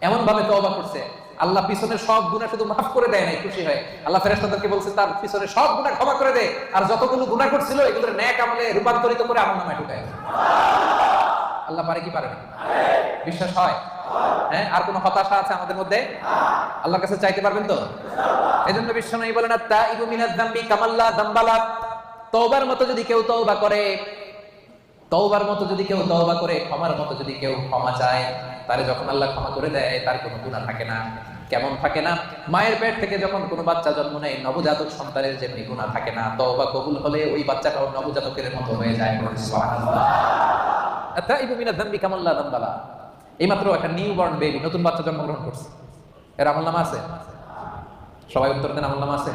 [SPEAKER 1] এমন ভাবে তওবা করছে, আল্লাহ পিছনের সব গুনাহ শুধু মাফ করে দেয় নাই, খুশি হয় আল্লাহ ফেরেশতাদেরকে বলছে তার পিছনের সব গুনাহ ক্ষমা করে দে, আর যতগুলো গুনাহ করছিল এগুলোর নেক আমলে রূপান্তরিত করে আমলনামায় ঢুকায়। আল্লাহ পারে কি পারে না? বিশ্বাস হয়? হ্যাঁ। আর কোনো হতাশা আছে আমাদের মধ্যে? আল্লাহর কাছে চাইতে পারবেন তো? এজন্য বিশ্বনবী বলেন আত-তাইবু মিনাজ যামবি কামাল্লা যামবালা। তওবার মতো যদি কেউ তওবা করে, তওবার মতো যদি কেউ তওবা করে, ক্ষমার মতো যদি কেউ ক্ষমা চায়, তারে যখন আল্লাহ ক্ষমা করে দেয় তার কোনো গুনাহ থাকে না। কেমন থাকে না? মায়ের পেট থেকে যখন কোনো বাচ্চা জন্ম নেয়, নবজাতক সন্তানের যেমনি গুনাহ থাকে না, তওবা কবুল হলে ওই বাচ্চাটাও নবজাতকের মতো হয়ে যায়। সুবহানাল্লাহ। আত-তাইবু মিনাজ যামবি কামাল্লা যামবালা। এইমাত্র একটা নিউবর্ন বেবি, নতুন বাচ্চা জন্মগ্রহণ করছে, এর আমলনামা আছে? সবাই উত্তর দেন, আমলনামা আছে?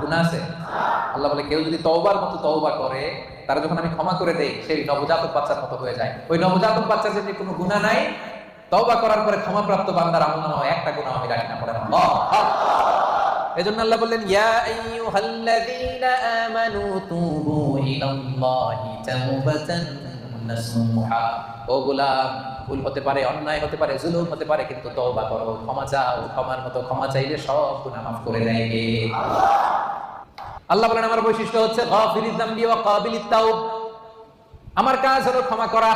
[SPEAKER 1] গুনাহ আছে? আল্লাহ বলে কেউ যদি তওবার মতো তওবা করে, তারা যখন আমি ক্ষমা করে দেই, সেই নবজাতক বাচ্চার মতো হয়ে যায়। ওই নবজাতক বাচ্চার যেমনি কোনো গুনাহ নাই, তওবা করার পরে ক্ষমাপ্রাপ্ত বান্দার আমলনামায় একটা গুনাহ আমি রাখি না, পড়েন আল্লাহ। এজন্য আল্লাহ বললেন ইয়া আইয়ুহাল্লাযীনা আমানু তুবু ইলাল্লাহি তাওবাতান নাসুহা। ও গোলাম, ভুল হতে পারে, অন্যায় হতে পারে, জুলুম হতে পারে, কিন্তু তওবা করো, ক্ষমা চাও। ক্ষমার মতো ক্ষমা চাইলে সব গুনাহ মাফ করে দেয় কে? আল্লাহ বলেন আমার বৈশিষ্ট্য হচ্ছে গাফিরিয যামবি ওয়া কাবিলিত তাওব। আমার কাজ হলো ক্ষমা করা।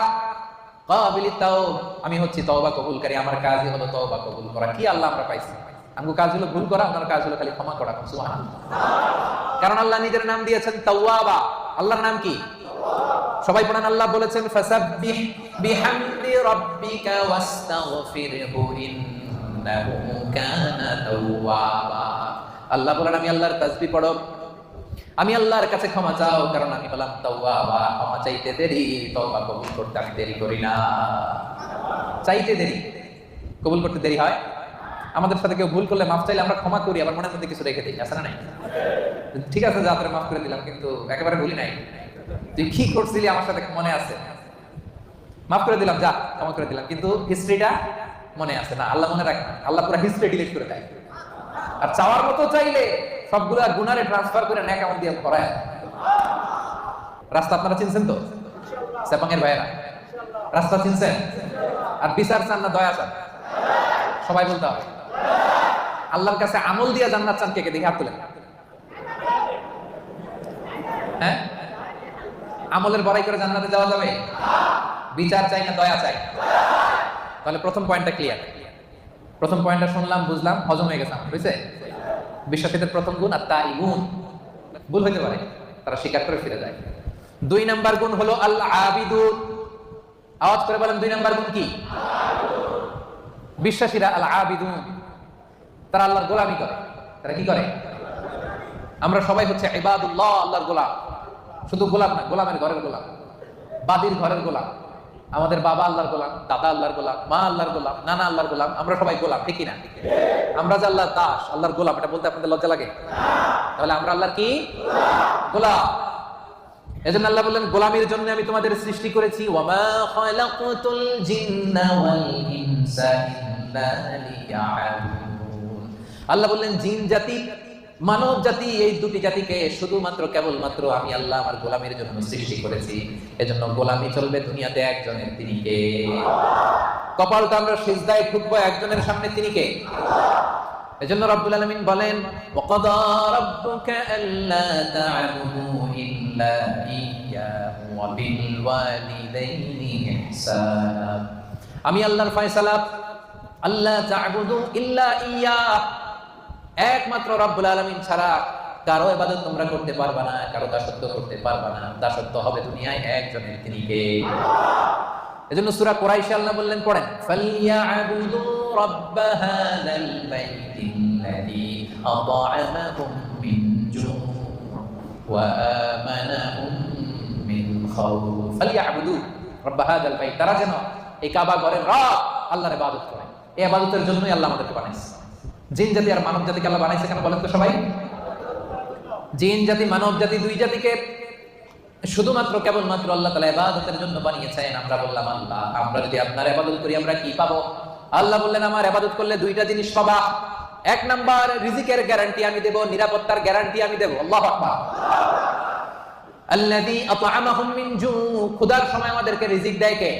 [SPEAKER 1] কাবিলিত তাওব, আমি হচ্ছি তওবা কবুলকারী। আমার কাজই হলো তওবা কবুল করা। কি আল্লাহ আমরা পাইছি? আমগো কাজ হলো ভুল করা, আপনার কাজ হলো খালি ক্ষমা করা। সুবহানাল্লাহ। কারণ আল্লাহ নিজের নাম দিয়েছেন তাওয়াবা। আল্লাহর নাম কি? সবাই পড়েন। আল্লাহ বলেছেন ফাসাব্বিহ বিহামদি রাব্বিকা ওয়াস্তাগফিরহু ইন্নাহু কানা তাওয়াবা। আল্লাহ বলেন আমি আল্লাহর তাসবিহ পড়ো, আমি আল্লাহর কাছে ক্ষমা চাও, কারণ আমি হলাম তাওয়াবা। ক্ষমা চাইতে দেরি, তওবা কবুল করতে আমি দেরি করি না। চাইতে দেরি, কবুল করতে দেরি হয়। আমাদের সাথে কেউ ভুল করলে মাফ চাইলে আমরা ক্ষমা করি, আবার মনের মধ্যে কিছু রেখে দিই, আছে না নাই? ঠিক আছে, যা তোরে মাফ করে দিলাম, কিন্তু একেবারে ভুলি নাই। তুই কি করছিলি আমার সাথে মনে আছে, মাফ করে দিলাম, যা ক্ষমা করে দিলাম, কিন্তু হিস্ট্রিটা মনে আছে না। আল্লাহ মনে রাখে না, আল্লাহ পুরো হিস্ট্রি ডিলিট করে দেয়। আর চাওয়ার মতো চাইলে সবগুলা গুনারে ট্রান্সফার করে নেক আমল দিয়ে ভরায়। রাস্তা আপনারা চিনছেন তো? সেপাঙের ভাইয়েরা রাস্তা চিনছেন? আর বিচার চান না দয়া চান? সবাই বলতে হবে। আল্লাহর কাছে আমল দিয়ে জান্নাত চান কে কে? দেখি হাত তুলেন। হ্যাঁ, আমলের বড়াই করে জান্নাতে যাওয়া যাবে? বিচার চাই না দয়া চাই? তাহলে প্রথম পয়েন্টটা ক্লিয়ার। প্রথম পয়েন্টটা শুনলাম, বুঝলাম, হজম হয়ে গেছে। বুঝছে? বিশ্বাসীদের প্রথম গুণ আত-তাইবুন। ভুল হইতে পারে, তারা স্বীকার করে ফিরে যায়। 2 নাম্বার গুণ হলো আল আবিদুন। আওয়াজ করে বলেন 2 নাম্বার গুণ কি? বিশ্বাসীরা আল আবিদুন, তারা আল্লাহর গোলামি করে। তারা কি করে? আমরা সবাই হচ্ছে ইবাদুল্লাহ, আল্লাহর গোলাম। শুধু গোলাম না, গোলামের ঘরের গোলাম, বাদীর ঘরের গোলাম। আমাদের বাবা আল্লাহর গোলাম, দাদা আল্লাহর গোলাম, মা আল্লাহর গোলাম, নানা আল্লাহর গোলাম। আমরা সবাই গোলাম, ঠিক না? আমরা যে আল্লাহর দাস, আল্লাহর গোলাম, এটা বলতে আপনাদের লজ্জা লাগে? তাহলে আমরা আল্লাহর কি? গোলাম। এজন্য আল্লাহ বললেন গোলামির জন্য আমি তোমাদের সৃষ্টি করেছি। ওয়ামা খালাকতুল জিন্না ওয়াল ইনসা ইল্লা লিয়াবুদুন। আল্লাহ বললেন জিন জাতি, মানব জাতি, এই দুটি জাতিকে শুধুমাত্র কেবলমাত্র আমি আল্লাহ আমার গোলামির জন্য সৃষ্টি করেছি। এজন্য গোলামি চলবে দুনিয়াতে একজনের, তিনি কে? কপালটা আমরা সিজদায় ঠুকবো একজনের সামনে, তিনি কে? এজন্য রব্বুল আলামিন বলেন ওয়াকাদা রাব্বুকা আল্লা তা'বুদু ইল্লা ইয়্যাহু ওয়া বিল ওয়ালিদাইনি ইহসানা। আমি আল্লাহর ফয়সালা, আল্লা তা'বুদু ইল্লা ইয়্যাহ, একমাত্র রব্বুল আলামিন ছাড়া কারো ইবাদত তোমরা করতে পারবা না, কারো দাসত্ব করতে পারবা না। দাসত্ব হবে দুনিয়ায় একজনের, তিনি কে? এজন্য সূরা কুরাইশে আল্লাহ বললেন, পড়েন ফালইয়াবুদু রাব্ব হাযাল বাইতিল্লাযী আত'আমাহুম মিন জু' ওয়া আমানাহুম মিন খাউফ। ফালইয়াবুদু রাব্ব হাযাল বাইত, তারা যেন এই কাবা ঘরের রব আল্লাহর ইবাদত করে। এই ইবাদতের জন্যই আল্লাহ আমাদেরকে বানাইছে। জিন জাতি আর মানব জাতিকে আল্লাহ বানাইছে কেন বলেন তো সবাই? জিন জাতি মানব জাতি দুই জাতিকে শুধুমাত্র কেবলমাত্র আল্লাহ তাআলা ইবাদতের জন্য বানিয়েছেন। আমরা বললাম আল্লাহ, আমরা যদি আপনার ইবাদত করি আমরা কি পাবো? আল্লাহ বললেন আমার ইবাদত করলে দুইটা জিনিস পাবা। 1 নাম্বার, রিজিকের গ্যারান্টি আমি দেব, নিরাপত্তার গ্যারান্টি আমি দেব। আল্লাহু আকবার। আল্লাযী আত'আমাহুম মিন জু', ক্ষুধার সময় আমাদেরকে রিজিক দেয় কে?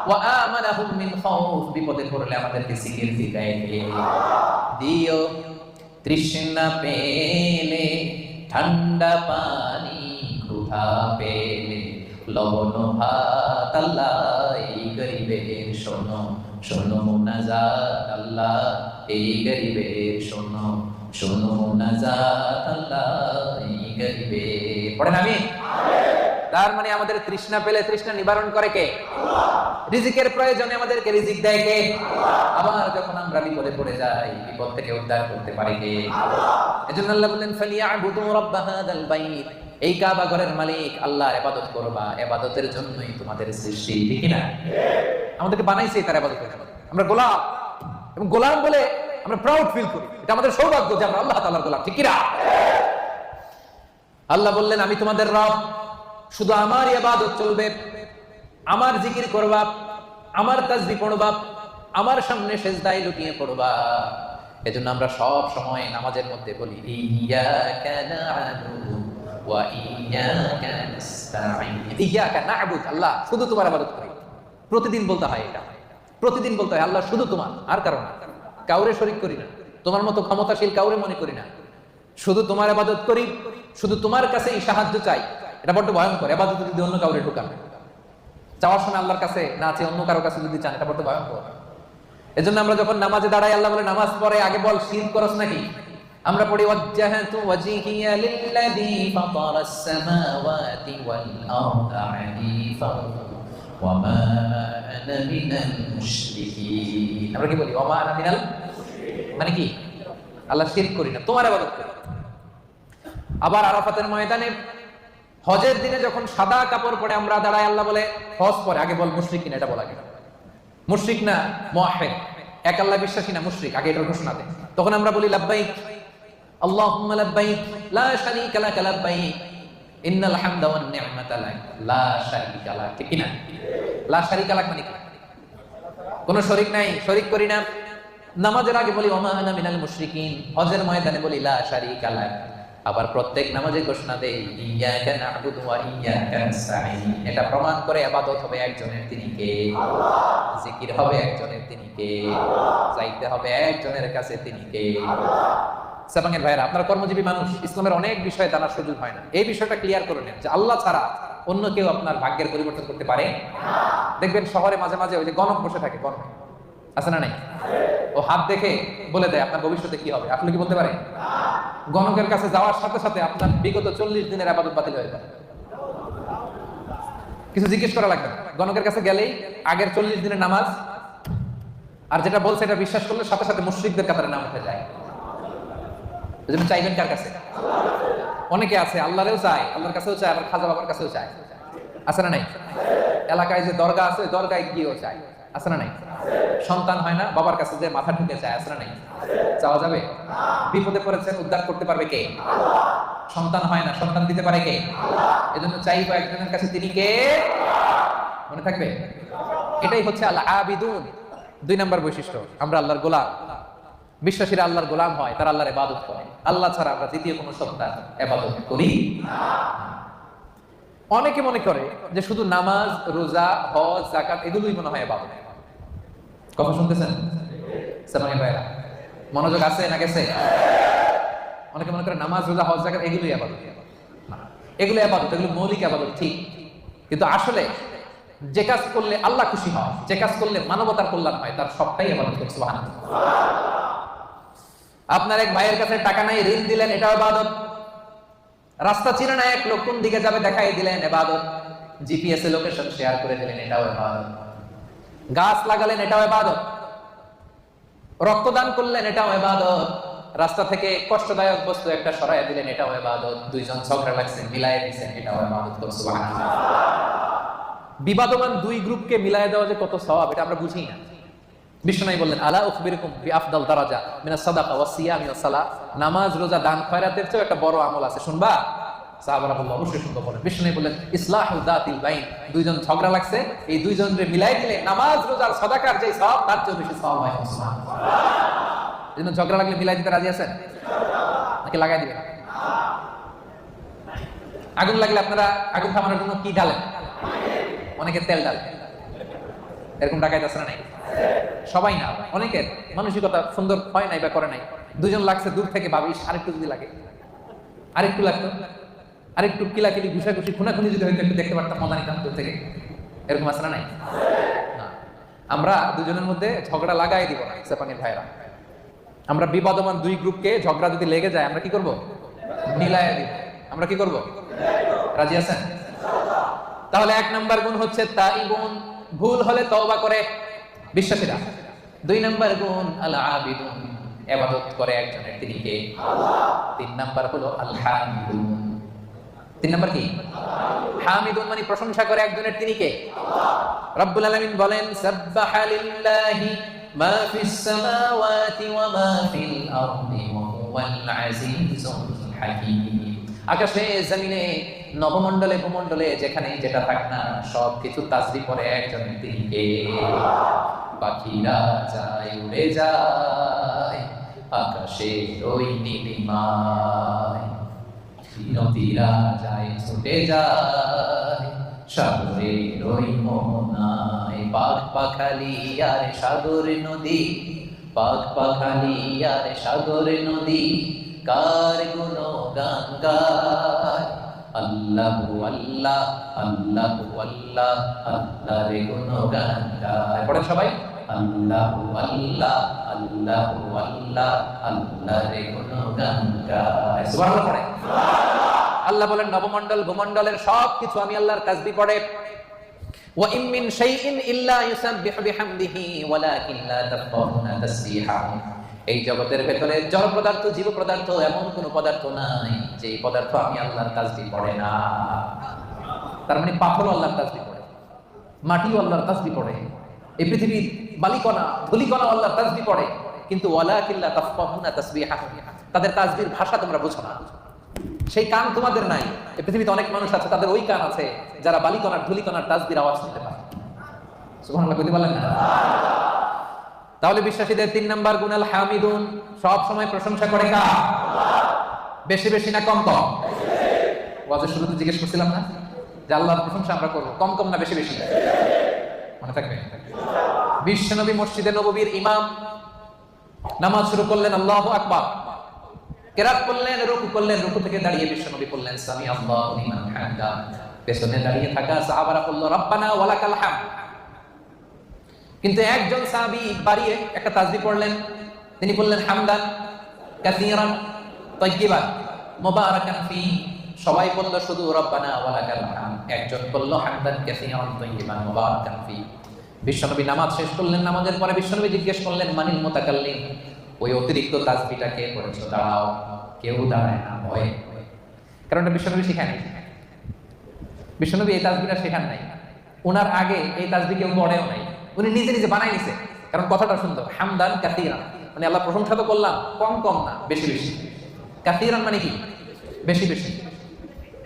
[SPEAKER 1] ওয়া আমানাহুম মিন খাউফ, বিপদে পড়লে আমাদেরকে সিকিউরিটি দেয় কে? দিও তৃষ্ণা পেলে, ঠান্ডা পানি ক্ষুধা পেলে, লবণ ভাত আল্লাহ এই গরিবের শোনো, শোনো মুনাজাত আল্লাহ এই গরিবের শোনো, শোনো মুনাজাত আল্লাহ এই গরিবের। পড়েন আমিন। তার মানে আমাদের তৃষ্ণা পেলে তৃষ্ণা নিবারণ করে কে? রিজিকের প্রয়োজনে আমাদেরকে রিজিক দেয় কে? আবার যখন আমরা বিপদে পড়ে যাই, বিপদ থেকে উদ্ধার করতে পারে কে? এজন্য আল্লাহ বলেন ফালিয়াবুদু রাব্ব হাযাল বাইত, এই কাবা ঘরের মালিক আল্লাহর ইবাদত করবা। ইবাদতের জন্যই তোমাদের সৃষ্টি, ঠিক না? আমাদেরকে বানাইছে তার ইবাদতের জন্য। আমরা গোলাম, এবং গোলাম বলে আমরা প্রাউড ফিল করি। এটা আমাদের সৌভাগ্য যে আমরা আল্লাহ তাআলার গোলাম, ঠিক না? আল্লাহ বললেন আমি তোমাদের রব, শুধু আমার ইবাদত চলবে, আমার জিকির করবা, আমার তাসবিহ পড়বা, আমার সামনে সেজদায় লুটিয়ে পড়বা। এজন্য আমরা সব সময় নামাজের মধ্যে বলি ইয়্যাকা না'বুদু ওয়া ইয়্যাকা নাস্তাঈন। ইয়্যাকা না'বুদু, আল্লাহ শুধু তোমার ইবাদত করি। প্রতিদিন বলতে হয় এটা, প্রতিদিন বলতে হয় আল্লাহ শুধু তোমার, আর কারণ না, কাউরে শরীক করি না, তোমার মতো ক্ষমতাশীল কাউরে মনে করি না, শুধু তোমার ইবাদত করি, শুধু তোমার কাছেই সাহায্য চাই। এটা বড্ড ভয়ঙ্কর, ইবাদত যদি অন্য কাউরে ঢোকান, চাওয়ার সময় আল্লাহর কাছে না চেয়ে অন্য কারো কাছে যদি চান, এটা বড্ড ভয়ঙ্কর। এজন্য আমরা যখন নামাজে দাঁড়াই আল্লাহ বলে নামাজ পড়ে আগে বল শিরক করছ নাকি? আমরা পড়ি ওয়াজ্জাহাতু ওয়াজহিয়া লিল্লাযী ফাতারাস সামাওয়াতি ওয়াল আরদা হানিফা ওয়া মা আনা মিনাল মুশরিকিন। আমরা কি বলি? ওয়া মা আনা মিনাল, মানে কি? আল্লাহ শিরক করি না, তোমার ইবাদত করি। আবার আরাফাতের ময়দানে হজের দিনে যখন সাদা কাপড় পরে আমরা দাঁড়াই আল্লাহ বলে হজ পরে আগে বল মুশরিকিন, এটা বলা গেল। মুশরিক না মুওয়াহহিদ, এক আল্লাহ বিশ্বাসী না মুশরিক, আগে এটার ঘোষণা দেয়। তখন আমরা বলি লাব্বাইক আল্লাহুম্মা লাব্বাইক লা শারীকা লাক লাব্বাইক ইন্নাল হামদা ওয়ান নি'মাতা লাক লা শারীকা লাক। ঠিক না? লা শারীকা লাক মানে কি? কোনো শরীক নাই, শরীক করি না। নামাজের আগে বলি ওয়া মা আনা মিনাল মুশরিকিন, হজের ময়দানে বলি লা শারীকা লাক। আবার প্রত্যেক নামাজে ঘোষণা দেই ইয়্যাকা না'বুদু ওয়া ইয়্যাকা নাস্তাঈন। এটা প্রমাণ করে ইবাদত হবে একজনের, তিনি কে? আল্লাহ। জিকির হবে একজনের, তিনি কে? আল্লাহ। যাইতে হবে একজনের কাছে, তিনি কে? আল্লাহ। সাবাঙ্গের ভাইরা, আপনারা কর্মজীবী মানুষ, ইসলামের অনেক বিষয়ে জানার সুযোগ হয় না। এই বিষয়টা ক্লিয়ার করে নেন যে আল্লাহ ছাড়া অন্য কেউ আপনার ভাগ্যের পরিবর্তন করতে পারে না। দেখবেন শহরে মাঝে মাঝে ওই যে গণক বসে থাকে, গণক আছে না নাই? ও হাত দেখে বলে দেয় আপনার ভবিষ্যতে কি হবে। আপনি কি বলতে পারেন? গণকের কাছে যাওয়ার সাথে সাথে আপনার বিগত 40 দিনের ইবাদত বাতিল হয়ে যায়। কিছু জিজ্ঞেস করা লাগবে না, গণকের কাছে গেলেই আগের 40 দিনের নামাজ আর যেটা বলছে এটা বিশ্বাস করলে সাথে সাথে মুশরিকদের কাতারে নাম উঠে যায়। এজন্য চাইবেন কার কাছে? অনেকে আছে আল্লাহরেও চায়, আল্লাহর কাছেও চায়, আবার খাজা বাবার কাছেও চায়, আছে না নাই? এলাকায় যে দরগা আছে, দরগায় গিয়েও চায়, আছে না নাই? সন্তান হয় না, বাবার কাছে যে মাথা ঢুকে চায়, আছে না নাই? চাওয়া যাবে? বিপদে পড়েছেন, উদ্ধার করতে পারবে কে? সন্তান হয় না, সন্তান দিতে পারে কে? এজন্য চাইবো একজনের কাছে, তিনি কে? মনে থাকবে? এটাই হচ্ছে আল আবিদুন। 2 নম্বর বৈশিষ্ট্য, আমরা আল্লাহর গোলাম। বিশ্বাসীরা আল্লাহর গোলাম হয়, তারা আল্লাহর ইবাদত করে। আল্লাহ ছাড়া আমরা দ্বিতীয় কোনো সত্তার ইবাদত করি না। অনেকে মনে করে যে শুধু নামাজ, রোজা, হজ, যাকাত এগুলোই মনে হয় ইবাদত। কথা শুনতেছেন? সামান্য ভাইরা, মনোযোগ আছে না গেছে? অনেকে মনে করে নামাজ, রোজা, হজ, যাকাত এগুলোই ইবাদত। না, এগুলো ইবাদত, এগুলো মৌলিক ইবাদত, ঠিক। কিন্তু আসলে যে কাজ করলে আল্লাহ খুশি হয়, যে কাজ করলে মানবতার কল্যাণ হয়, তার সবটাই ইবাদত। সুবহানাল্লাহ। আপনার এক ভাইয়ের কাছে টাকা নাই, ঋণ দিলেন, এটাও ইবাদত। রাস্তা চিনে না এক লোক, কোন দিকে যাবে দেখাই দিলেন, ইবাদত। জিপিএস এ লোকেশন শেয়ার করে দিলেন, এটাও ইবাদত। গাছ লাগালেন, এটাও ইবাদত। রক্তদান করলেন, এটাও ইবাদত। রাস্তা থেকে কষ্টদায়ক বস্তু একটা সরাইয়া দিলেন, এটাও ইবাদত। 2 জন ঝগড়া লাগছে, মিলাইয়া দিয়েছেন, এটাও ইবাদত। সুবহানাল্লাহ। বিবাদমান 2 গ্রুপকে মিলাইয়া দেওয়া যে কত সওয়াব, এটা আমরা বুঝি না। বিষ্ণু বললেন আলা উখবিরুকুম বিআফদাল দারাজা মিনাস সাদাকা ওয়াস সিয়ামি ওয়াস সালাহ। নামাজ, রোজা, দান, খয়রাতের চেয়ে একটা বড় আমল আছে, শুনবা? সাহাবারা বললেন অবশ্যই শুনবো। বলেন বিষ্ণু বললেন ইসলাহু যাতিল বাইন। 2 জন ঝগড়া লাগছে, এই 2 জনকে মিলাই দিলে নামাজ, রোজা, সাদাকার যে সওয়াব তার চেয়ে বেশি সওয়াব হয়। সুবহানাল্লাহ। এজন্য ঝগড়া লাগলে মিলাই দিতে রাজি আছেন নাকি লাগাই দিবেন? আগুন লাগলে আপনারা আগুন থামানোর জন্য কি ঢালেন? অনেকে তেল ঢালে। এরকম ডাকাইতে আছে না নাই? সবাই না, অনেকের মানসিকতা সুন্দর হয় নাই বা করে নাই। 2 জন লাগছে, দূর থেকে ভাবিস আরেকটু যদি লাগে, আরেকটু লাগতো, আরেকটু কিলাকিলি, ঘুষাঘুষি, খুনাখুনি যদি হয়তো একটু দেখতে পারতাম, মজা নিতাম দূর থেকে। এরকম আছে না নাই? আমরা 2 জনের মধ্যে ঝগড়া লাগাই দিব না। সেপানির ভাইরা, আমরা বিবাদমান 2 গ্রুপকে ঝগড়া যদি লেগে যায়, আমরা কি করব? মিলাইয়া দিব। আমরা কি করব? রাজি আছেন? তাহলে 1 নাম্বার গুণ হচ্ছে তাইবুন, ভুল হলে তওবা করে বিশ্বাসীরা। 2 নাম্বার গুণ আল আবিদুন, ইবাদত করে একজনের, তিনি কে? আল্লাহ। 3 নাম্বার হলো আল হামিদুন। 3 নাম্বার কি? হামিদুন মানে প্রশংসা করে একজনের, তিনি কে? আল্লাহ। রব্বুল আলামিন বলেন সাব্বাহা লিল্লাহি মা ফিস সামাওয়াতি ওয়া মা ফিল আরদি ওয়া হুয়াল আজিজুল হাকীম। আকাশে, জমিনে, নবমণ্ডলে, ভূমণ্ডলে যেখানে যেটা থাক না, সবকিছু তাসবিহ করে একজনের, তিনি কে? পাখিরা যায় উড়ে যায় আকাশের ওই নীলিমায়, নদীরা যায় ছুটে যায় সাগরের ওই মোহনায়। পাখ পাখালি আর সাগর নদী, পাখ পাখালি আর সাগর নদী, কার গুণগান গায়। আল্লাহু আল্লাহ আল্লাহু আল্লাহ, আল্লাহর গুণগান গায়। পড়েন সবাই, আল্লাহু আল্লাহ আল্লাহু আল্লাহ, আল্লাহর গুণগান গায়। সুবহানাল্লাহ পড়ে। আল্লাহ বলেন নবমণ্ডল ভূমণ্ডলের সব কিছু আমি আল্লাহর তাসবিহ পড়ে। ওয়া ইম মিন শাইইন ইল্লা ইউসাব্বিহু বিহামদিহি ওয়ালাকিন লা তাফকাহুনা তাসবিহাহু। এই জগতের ভেতরে জড় পদার্থ, জীব পদার্থ, এমন কোন পদার্থ নাই যে পদার্থ আমি আল্লাহর তাসবিহ পড়ে না। তার মানে পাথরও আল্লাহর তাসবিহ পড়ে, মাটিও আল্লাহর তাসবিহ পড়ে, এই পৃথিবীর বালিকণা ধুলিকণা আল্লাহর তাসবিহ পড়ে, কিন্তু ওয়ালাকিন লা তাফকাহুনা তাসবিহাহু, তাদের তাসবিহর ভাষা তোমরা বুঝো না। সেই কান তোমাদের নাই। এই পৃথিবীতে অনেক মানুষ আছে তাদের ওই কান আছে যারা বালিকণার ধুলিকণার তাসবিহর আওয়াজ শুনতে পায়। সুবহানাল্লাহ কইতে বলেন না? তাহলে বিশ্বাসীদের 3 নাম্বার গুণ আল হামিদুন, সব সময় প্রশংসা করে কার? বেশি বেশি না কম কম? ওয়াজের শুরুতে জিজ্ঞেস করছিলাম না যে আল্লাহর প্রশংসা আমরা করব, কম কম না বেশি বেশি? মনে থাকবে? বিশ্বনবী মসজিদে নববীর ইমাম নামাজ শুরু করলেন, আল্লাহু আকবার, কেরাত করলেন, রুকু করলেন, রুকু থেকে দাঁড়িয়ে বিশ্বনবী বললেন সামি আল্লাহু লিমান হামিদা। পেছনে দাঁড়িয়ে থাকা সাহাবারা বলল রব্বানা ওয়ালাকাল হামদ। কিন্তু একজন সাহাবী বাড়িয়ে একটা তাসবিহ পড়লেন, তিনি বললেন হামদান কাসীরান তাইয়িবান মুবারাকান ফি। সবাই বলল শুধু রব্বানা ওয়ালাকাল হামদ, একজন বলল হামদান কাসীরান তাইয়িবান মুবারাকান ফি। বিশ্বনবী নামাজ শেষ করলেন, নামাজের পরে বিশ্বনবী জিজ্ঞেস করলেন মানিল মুতাকাল্লিম, ওই অতিরিক্ত তাসবিহটা কে করেছো? দাঁড়াও। কেউ দাঁড়ায় না, ভয়। কারণ এটা বিশ্বনবী শেখান নাই, বিশ্বনবী এই তাসবিহটা শেখান নাই, ওনার আগে এই তাসবিহ কেউ পড়েও নাই, উনি নিজে নিজে বানাই নিছে। কারণ কথাটা সুন্দর, হামদান কাসীরান মানে আল্লাহ প্রশংসা তো করলাম, কম কম না বেশি বেশি। কাসীরান মানে কি? বেশি বেশি।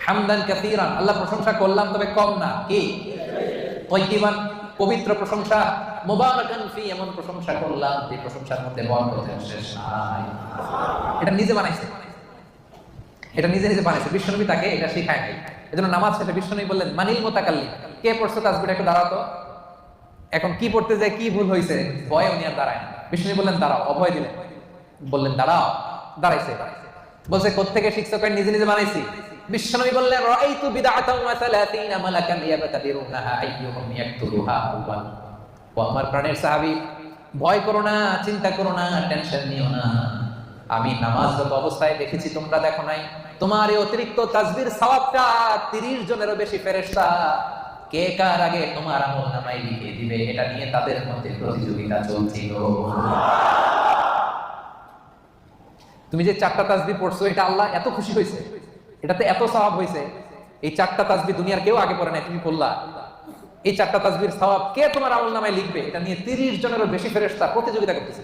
[SPEAKER 1] হামদান কাসীরান আল্লাহ প্রশংসা করলাম তবে কম না, কি? তাইয়িবান পবিত্র প্রশংসা, মুবারাকান ফি এমন প্রশংসা করলাম যে প্রশংসার মধ্যে বরকতের শেষ নাই। এটা নিজে বানাইছে, এটা নিজে নিজে বানাইছে, বিশ্বনবী তাকে এটা শেখায় নাই। এজন্য নামাজ শেষে বিশ্বনবী বললেন মানিল মুতাকাল্লিম, কে পড়ছে তাসবিহটা একটু দাঁড়াও তো। এখন কি পড়তে যায়, কি ভুল হয়েছে, ভয়ে উনি আর দাঁড়ায় না। বিশ্বনবী বললেন দাঁড়াও, অভয় দিলেন, বললেন দাঁড়াও, দাঁড়াইছে। বলছে কোত্থেকে শিখছো? কয় নিজে নিজে বানাইছি। বিশ্বনবী বললেন রাআইতু বিদআতান ওয়া 30 মালাকান ইয়াবতাদিরুনাহা আইয়ুহুম ইয়াকতুবুহা আউয়াল। ও আমার প্রাণের সাহাবী, ভয় করো না, চিন্তা করো না, টেনশন নিও না। আমি নামাজরত অবস্থায় দেখেছি, তোমরা দেখো নাই। তোমার এই অতিরিক্ত তাসবিহর সওয়াবটা 30 জনেরও বেশি ফেরেশতা কে কার আগে তোমার আমলনামায় লিখে দিবে, এটা নিয়ে তাদের মধ্যে প্রতিযোগিতা চলছিল। তুমি যে 4টা তাসবিহ পড়ছো, এটা আল্লাহ এত খুশি হয়েছে, এটাতে এত সওয়াব হয়েছে। এই 4টা তাসবিহ দুনিয়ার কেউ আগে পড়ে নাই, তুমি পড়লা। এই 4টা তাসবিহর সওয়াব কে তোমার আমলনামায় লিখবে, এটা নিয়ে 30 জনেরও বেশি ফেরেশতা প্রতিযোগিতা করতেছে।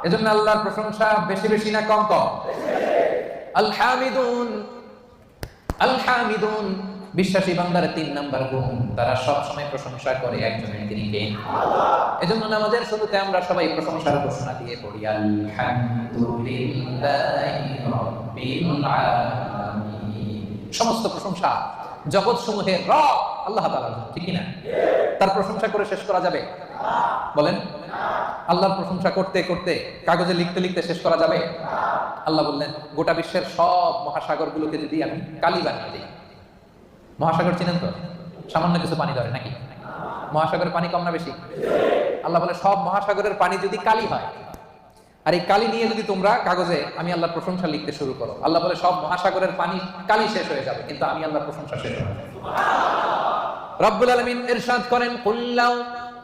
[SPEAKER 1] এজন্য আল্লাহর প্রশংসা বেশি বেশি না কম কম? আল হামিদুন, আল হামিদুন বিশ্বাসী বান্দার 3 নাম্বার গুণ, তারা সব সময় প্রশংসা করে একজনের, তিনি কে? এজন্য নামাজের শুরুতে আমরা সবাই প্রশংসার ঘোষণা দিয়ে পড়ি আলহামদুলিল্লাহি রাব্বিল আলামিন। সমস্ত প্রশংসা জগৎ সমূহের রব আল্লাহ তাআলার, ঠিক না? তার প্রশংসা করে শেষ করা যাবে? বলেন, আল্লাহর প্রশংসা করতে করতে কাগজে লিখতে লিখতে শেষ করা যাবে? আল্লাহ বললেন গোটা বিশ্বের সব মহাসাগরগুলোকে যদি আমি কালি বানিয়ে দিই। মহাসাগর চিনেন তো? সামান্য কিছু পানি ধরে নাকি? মহাসাগরের পানি কম না বেশি? আল্লাহ বলে সব মহাসাগরের পানি যদি কালি হয়, আর এই কালি নিয়ে যদি তোমরা কাগজে আমি আল্লাহর প্রশংসা লিখতে শুরু করো, আল্লাহ বলে সব মহাসাগরের পানি কালি শেষ হয়ে যাবে, কিন্তু আমি আল্লাহর প্রশংসা শেষ হবে। রব্বুল আলামিন ইরশাদ করেন কুল্লাউ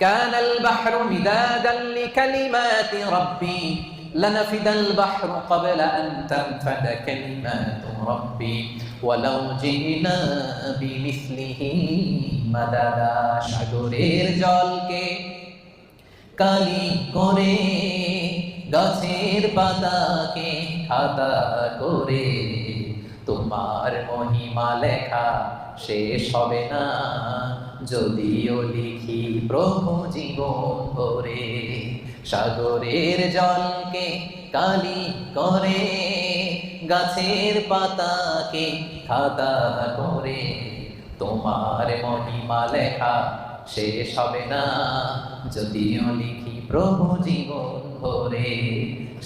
[SPEAKER 1] কানাল বাহরু মিদাদান লিকালিমাতি রাব্বি লানাফিদাল বাহরু ক্বাবলা আন তানফাদা কালিমাতু রাব্বি ওয়ালাউ জিনা বিমিসলিহি মাদাদা। সাগরের জলকে কালি করে, গাছের পাতাকে খাতা করে, তোমার মহিমা লেখা শেষ হবে না, যদিও লিখি প্রভু জীবন ভরে, সাগরের জলকে কালি করে, গাছের পাতাকে খাতা করে, তোমার মহিমা লেখা শেষ হবে না, যদিও লিখি প্রভু জীবন ভরে,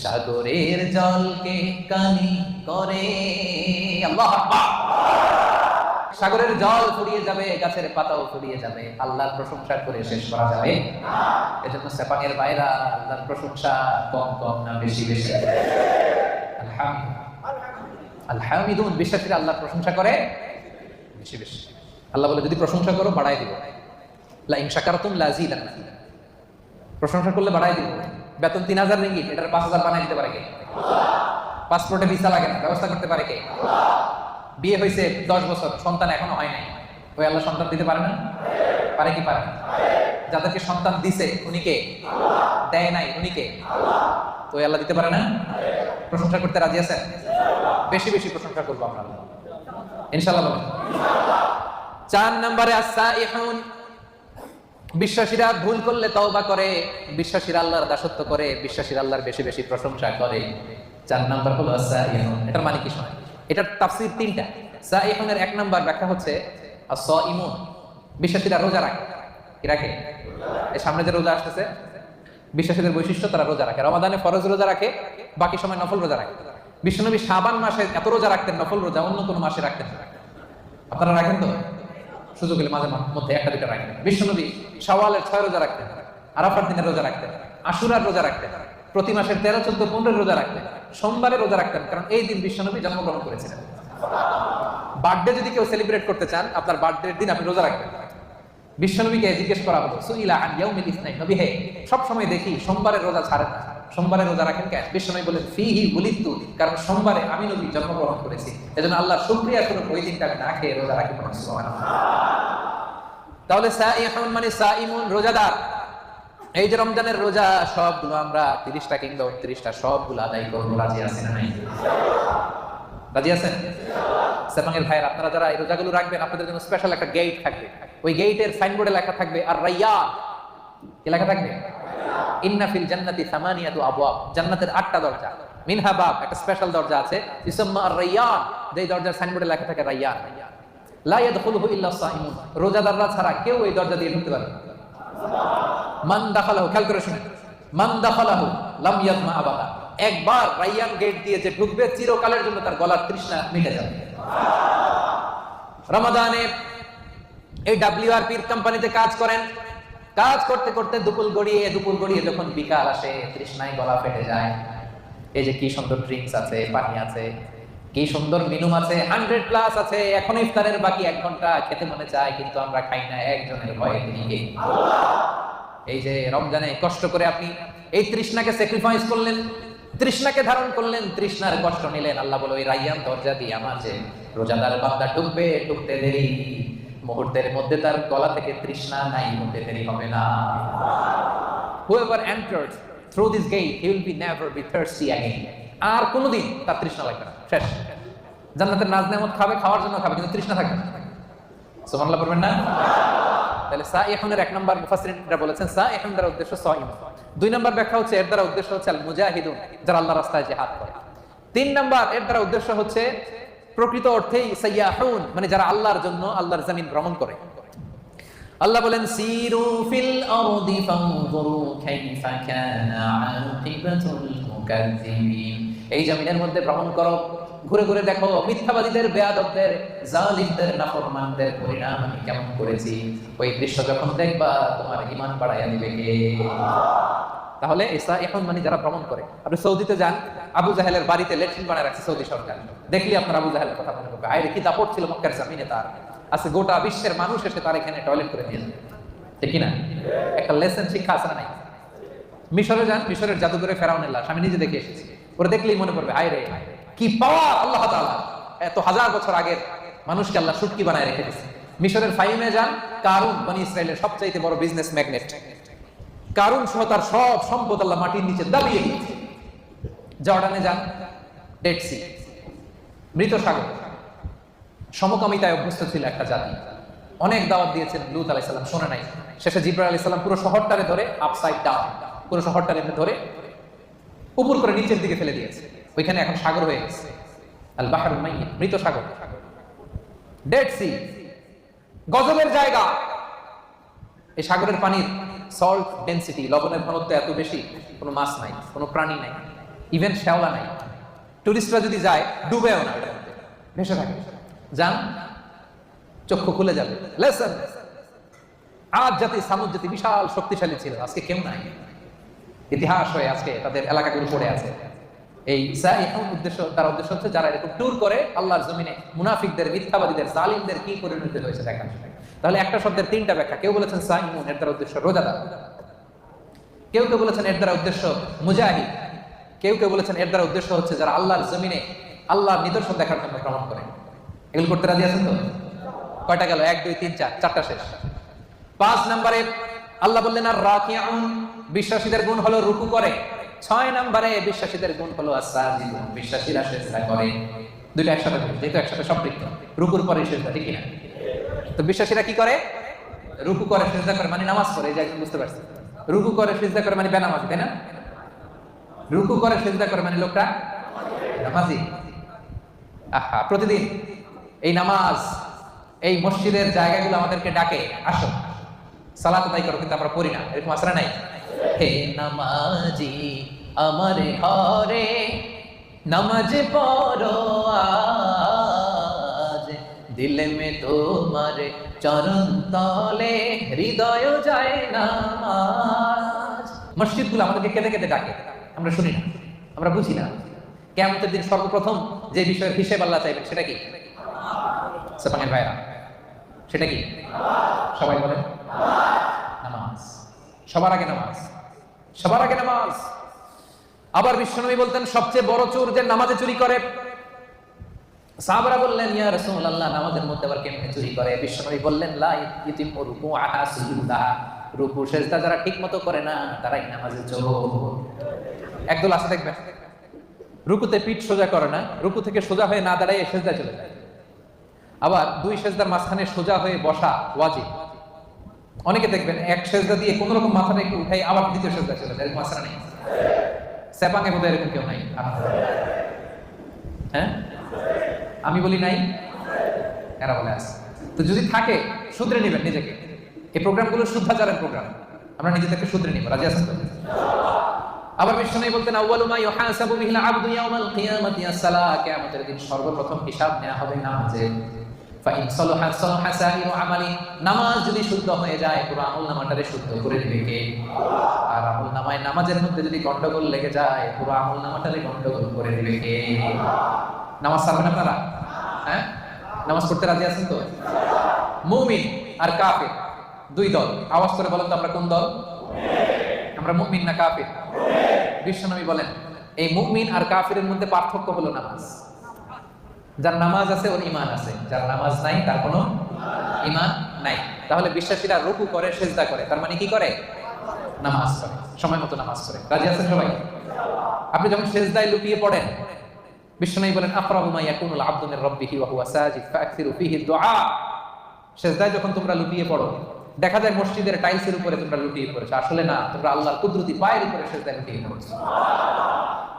[SPEAKER 1] সাগরের জলকে কালি করে। আল্লাহু আকবার। সাগরের জল ফুরিয়ে যাবে, গাছের পাতাও ফুরিয়ে যাবে, আল্লাহর প্রশংসা করে শেষ করা যাবে না। এজন্য সেপাঙের বাইরা আল্লাহর প্রশংসা কম কম না বেশি বেশি? আলহামদুলিল্লাহ। বিশ্বাসীরা আল্লাহর প্রশংসা করে বেশি বেশি। আল্লাহ বলে যদি প্রশংসা করো বাড়াই দিব, লা ইন শাকারতুম লাযিদান্নাকুম। প্রশংসা করলে বাড়াই দিব। বেতন 3000 রিঙ্গিত, এটার 5000 বানাই দিতে পারে কে? পাসপোর্টে ভিসা লাগে না, ব্যবস্থা করতে পারে কে? বিয়ে হয়েছে 10 বছর, সন্তান এখনো হয় নাই, ওই আল্লাহ সন্তান দিতে পারে না? পারে কি পারে? যাদেরকে সন্তান দিছে উনি কে? দেয় নাই উনি কে? তো আল্লাহ দিতে পারে না? প্রশংসা করতে রাজি আছেন? বেশি বেশি প্রশংসা করবো আমরা ইনশাআল্লাহ। 4 নম্বরে আস-সাইহুন, বিশ্বাসীরা ভুল করলে তওবা করে, বিশ্বাসীরা আল্লাহর দাসত্ব করে, বিশ্বাসীরা আল্লাহর বেশি বেশি প্রশংসা করে। 4 নম্বর হলো আস-সাইহুন। এটার মানে কি শোনেন? এটার তাফসীর 3টা। সাইহুনের 1 নম্বর ব্যাখ্যা হচ্ছে আস-সাইমুন, বিশ্বাসীরা রোজা রাখে। কি রাখে? এই সামনে যে রোজা আসতেছে, বিশ্বাসীদের বৈশিষ্ট্য তারা রোজা রাখে। রমাদানে ফরজ রোজা রাখে, বাকি সময় নফল রোজা রাখে। বিশ্বনবী শাবান মাসে এত রোজা রাখতেন, নফল রোজা অন্য কোনো মাসে রাখতেন না। আপনারা রাখেন তো? সুযোগ হলে মাঝে মধ্যে একটা দুটা রাখেন। বিশ্বনবী শাওয়ালের 6 রোজা রাখতেন, আরাফার দিনের রোজা রাখতেন, আশুরার রোজা রাখতেন, প্রতি মাসের 13, 14, 15 রোজা রাখতেন, সোমবারে রোজা রাখতেন, কারণ এই দিন বিশ্বনবী জন্মগ্রহণ করেছিলেন। বার্থডে যদি কেউ সেলিব্রেট করতে চান, আপনার বার্থডের দিন আপনি রোজা রাখবেন। বিশ্বনবীকে জিজ্ঞেস করা হলো, সুইলা আন ইয়াউমিল ইসনাইন, নবী হে সব সময় দেখি সোমবারের রোজা ছাড়েন না, সোমবারে রোজা রাখেন কেন? বিশ্বনবী বলেন ফিহি বুলিতু, কারণ সোমবারে আমি নবী জন্মগ্রহণ করেছি, এজন্য আল্লাহ শুকরিয়া স্বরূপ ওই দিনটা আমি না খেয়ে রোজা রাখি। সুবহানাল্লাহ। তাহলে সাইহুন মানে সাইমুন, রোজাদার। এই যে রমজানের রোজা সবগুলো আমরা 30টা কিংবা 29টা সবগুলো আদায় করব, রাজি আছেন না নাই? রাজি আছেন? সেপাঙের ভাইয়ের আপনারা যারা এই রোজাগুলো রাখবেন, আপনাদের জন্য স্পেশাল একটা গেট থাকবে। ওই গেটের সাইনবোর্ডে লেখা থাকবে আর রাইয়ান। কি লেখা থাকবে? ইন্না ফিল জান্নাতি সামানিয়াতু আবওয়াব, জান্নাতের 8টা দরজা। মিনহা বাব, একটা স্পেশাল দরজা আছে, ইসমা আর রাইয়ান, যেই দরজার সাইনবোর্ডে লেখা থাকে রাইয়ান। লা ইয়াদখুলুহু ইল্লা সাইমুন, রোজাদাররা ছাড়া কেউ এই দরজা দিয়ে ঢুকতে পারবে না। মান দাখালাহু, খেয়াল করে শুনেন, মান দাখালাহু লাম ইয়াজমা আবাদা, একবার রাইয়ান গেট দিয়ে যে ঢুকবে চিরকালের জন্য তার গলার তৃষ্ণা মিটে যাবে। রমাদানে এই WRP কোম্পানিতে কাজ করেন, কাজ করতে করতে দুপুর গড়িয়ে যখন বিকাল আসে, তৃষ্ণায় গলা ফেটে যায়। এই যে কি সুন্দর ড্রিঙ্কস আছে, পানি আছে, কি সুন্দর মেনু আছে, 100+ আছে, এখন ইফতারের বাকি 1 ঘন্টা, খেতে মনে চায় কিন্তু আমরা খাই না, একজনের ভয়ে তিনি। এই যে রমজানে কষ্ট করে আপনি এই তৃষ্ণাকে স্যাক্রিফাইস করলেন, তৃষ্ণাকে ধারণ করলেন, তৃষ্ণার কষ্ট নিলেন, আল্লাহ বলে ওই রাইয়ান দরজা দিয়ে আমার যে রোজাদার বান্দা ঢুকবে, ঢুকতে দেরি, মুহূর্তের মধ্যে তার গলা থেকে তৃষ্ণা নাই হতে দেরি হবে না। Whoever enters through this gate, he will be never be thirsty again. আর কোনোদিন তার তৃষ্ণা লাগবে না, শেষ। জান্নাতের নাজ নেয়ামত খাবে, খাওয়ার জন্য খাবে, কিন্তু তৃষ্ণা থাকবে না। সুবহানাল্লাহ পড়বেন না? তাহলে সাইহুনের 1 নম্বর মুফাসসিরিনরা বলেছেন সাইহুন দ্বারা উদ্দেশ্য সাইম। 2 নম্বর ব্যাখ্যা হচ্ছে এর দ্বারা উদ্দেশ্য হচ্ছে আল মুজাহিদুন, যারা আল্লাহর রাস্তায় জিহাদ করে। 3 নম্বর এর দ্বারা উদ্দেশ্য হচ্ছে প্রকৃত অর্থেই সাইয়াহুন, মানে যারা আল্লাহর জন্য আল্লাহর জমিন ভ্রমণ করে। আল্লাহ বলেন সিরু ফিল আরদি ফানজুরু কাইফা কানা আকিবাতুল মুকাজ্জিবিন, এই জমিনের মধ্যে ভ্রমণ করো, ঘুরে ঘুরে দেখো মিথ্যাবাদীদের, বেয়াদবদের, জালিমদের, নাফরমানদের পরিণাম আমি কেমন করেছি। ওই দৃশ্য যখন দেখবা তোমার ঈমান বাড়াইয়া দিবে কে? তাহলে এসা এখন মানে যারা ভ্রমণ করে। আপনি সৌদিতে যান, আবু জাহেলের বাড়িতে ল্যাট্রিন বানায় রাখছে সৌদি সরকার, দেখলি আপনার আবু জাহেলের কথা মনে করবে, আরে কি দাপট ছিল মক্কার জমিনে তার, আজকে গোটা বিশ্বের মানুষ এসে তার এখানে টয়লেট করে দিয়েছে, ঠিক কি না? একটা লেসন শিক্ষা আছে না নাই? মিশরে যান, মিশরের জাদুঘরে ফেরাউনের লাশ আমি নিজে দেখে এসেছি, ওরা দেখলেই মনে পড়বে আয় রে কি পাওয়ার আল্লাহ তাআলা, এত হাজার বছর আগের মানুষকে আল্লাহ শুটকি বানায় রেখে দিয়েছে। মিশরের ফাইমে যান, কারুন বনি ইসরায়েলের সবচাইতে বড় বিজনেস ম্যাগনেট, কারুন সহ তার সব সম্পদ আল্লাহ মাটির নিচে দাবিয়ে দিয়েছে। জর্ডানে যান, ডেড সি, মৃত সাগর, সমকামিতায় অভ্যস্ত ছিল একটা জাতি, অনেক দাওয়াত দিয়েছেন লূত আলাইহিস সালাম, শোনে নাই। শেষে জিবরাইল আলাইহিস সালাম পুরো শহরটারে ধরে আপসাইড ডাউন, পুরো শহরটারে ধরে উপর করে নিচের দিকে ফেলে দিয়েছে। ওইখানে এখন সাগর হয়ে গেছে, আল বাহরুল মাইয়িত, মৃত সাগর, ডেড সি, গজবের জায়গা। এই সাগরের পানির সল্ট ডেনসিটি, লবণের ঘনত্ব এত বেশি, কোনো মাছ নাই, কোনো প্রাণী নাই, ইভেন শ্যাওলা নাই। টুরিস্টরা যদি যায় ডুবেও না, ওটার মধ্যে ভেসে থাকে। যান, চক্ষু খুলে যাবে। লেসন, আজ জাতি সামুদ জাতি বিশাল শক্তিশালী ছিল, আজকে কেউ নাই। ইতিহাস হয়ে আজকে তাদের এলাকাগুলো পড়ে আছে। এই সাইহুন উদ্দেশ্য, তার উদ্দেশ্য হচ্ছে যারা এরকম ট্যুর করে আল্লাহর জমিনে মুনাফিকদের, মিথ্যাবাদীদের, জালিমদের কি পরিণতি হয়েছে দেখান। তাহলে একটা শব্দের তিনটা ব্যাখ্যা। কেউ বলেছেন সাইহুন, এর দ্বারা উদ্দেশ্য রোজাদার। কেউ কেউ বলেছেন এর দ্বারা উদ্দেশ্য মুজাহিদ। কেউ কেউ বলেছেন এর দ্বারা উদ্দেশ্য হচ্ছে যারা আল্লাহর জমিনে আল্লাহর নিদর্শন দেখার জন্য ভ্রমণ করে। এগুলো করতে রাজি আছেন তো? কয়টা গেল? 1 2 3 4, চারটা শেষ। 5 নম্বরে আল্লাহ বললেন আর রাকিউন, বিশ্বাসীদের গুণ হলো রুকু করে। 6 নম্বরে বিশ্বাসীদের গুণ হলো আস-সাজিদুন, বিশ্বাসীরা সিজদা করে। দুইটা একসাথে, যেহেতু একসাথে সম্পৃক্ত, রুকুর পরে সিজদা, ঠিক না? তো বিশ্বাসীরা কি করে? রুকু করে, সিজদা করে, মানে নামাজ পড়ে। এই যে একদম বুঝতে পারছেন, রুকু করে সিজদা করে মানে বেনামাজি, তাই না? রুকু করে সিজদা করে মানে লোকটা নামাজি। আহা, প্রতিদিন এই নামাজ, এই মসজিদের জায়গাগুলো আমাদেরকে ডাকে, আসো সালাত আদায় করো, কিন্তু আমরা পড়ি না। এরকম আসরা নাই? হে নামাজি আমার ঘরে নামাজ পড়ো আজ, দিলে মে তোমার চরণ তলে হৃদয় যায় নামাজ। মসজিদগুলো আমাদেরকে কেঁদে কেঁদে ডাকে, আমরা শুনি না, আমরা বুঝি না। কিয়ামতের দিন সর্বপ্রথম যে বিষয়ের হিসেব আল্লাহ চাইবেন সেটা কি? সাপানের ভাইরা, সেটা কি? সবাই বলেন নামাজ। সবার আগে নামাজ, সবার আগে নামাজ। আবার বিশ্বনবী বলতেন সবচেয়ে বড় চোর যে নামাজে চুরি করে। সাহাবারা বললেন ইয়া রাসূলুল্লাহ, নামাজের মধ্যে আবার কেমনে চুরি করে? বিশ্বনবী বললেন লা ইতিমু রুকুআহা সুজুদাহা, রুকু সিজদা যারা ঠিকমতো করে না তারাই নামাজে চোর। একদল আছে দেখবেন, রুকুতে পিঠ সোজা করে না, রুকু থেকে সোজা হয়ে না দাঁড়ায় সিজদায় চলে যায়। আবার দুই সিজদার মাঝখানে সোজা হয়ে বসা ওয়াজিব। অনেকে দেখবেন এক সিজদা দিয়ে কোন রকম মাথাটা একটু উঠাই আবার দ্বিতীয় সিজদা চলে যায়। এরকম আসরা নেই? সেপাঙ্গে বোধহয় এরকম কেউ নাই? হ্যাঁ, আমি বলি নাই, এরা বলে আছে। তো যদি থাকে শুধরে নেবেন নিজেকে। এই প্রোগ্রামগুলো শুদ্ধাচারের প্রোগ্রাম, আমরা নিজেদেরকে শুধরে নিব। রাজি আছেন তো? আবার বিশ্বনবী বলতেন আউয়ালু মা ইউহাসাবু বিহিল আবদু ইয়াউমাল কিয়ামাতি আস-সালাহ, কিয়ামতের দিন সর্বপ্রথম হিসাব নেওয়া হবে নামাজে। ফাইন সালাহা সালাহা সাইরু আমালি, নামাজ যদি শুদ্ধ হয়ে যায় পুরো আমলনামাটারে শুদ্ধ করে দিবে কে? আর আমলনামায় নামাজের মধ্যে যদি গন্ডগোল লেগে যায় পুরো আমলনামাটারে গন্ডগোল করে দিবে কে? নামাজ ছাড়বেন আপনারা? হ্যাঁ, নামাজ পড়তে রাজি আছেন তো? মুমিন আর কাফির দুই দল। আওয়াজ করে বলেন তো আমরা কোন দল? আমরা মুমিন না কাফির? বিশ্বনবী বলেন এই মুমিন আর কাফিরের মধ্যে পার্থক্য হলো নামাজ। যার নামাজ আছে ওর ঈমান আছে, যার নামাজ নাই তার কোনো ঈমান নাই। তাহলে বিশ্বাসীরা রুকু করে, সিজদা করে, তার মানে কি করে? নামাজ করে, সময় মতো নামাজ করে। রাজি আছেন সবাই? আপনি যখন সিজদায় লুটিয়ে পড়েন, বিশ্বনবী বলেন আকরাবু মা ইয়াকুনুল আবদু মির রাব্বিহি ওয়া হুয়া সাজিদ ফাআকসিরু ফীহি দুআ। সিজদায় যখন তোমরা লুটিয়ে পড়ো, দেখা যায় মসজিদের টাইলসের উপরে তোমরা লুটিয়ে পড়েছো, আসলে না, তোমরা আল্লাহর কুদরতি পায়ের উপরে সিজদায় লুটিয়ে পড়েছো।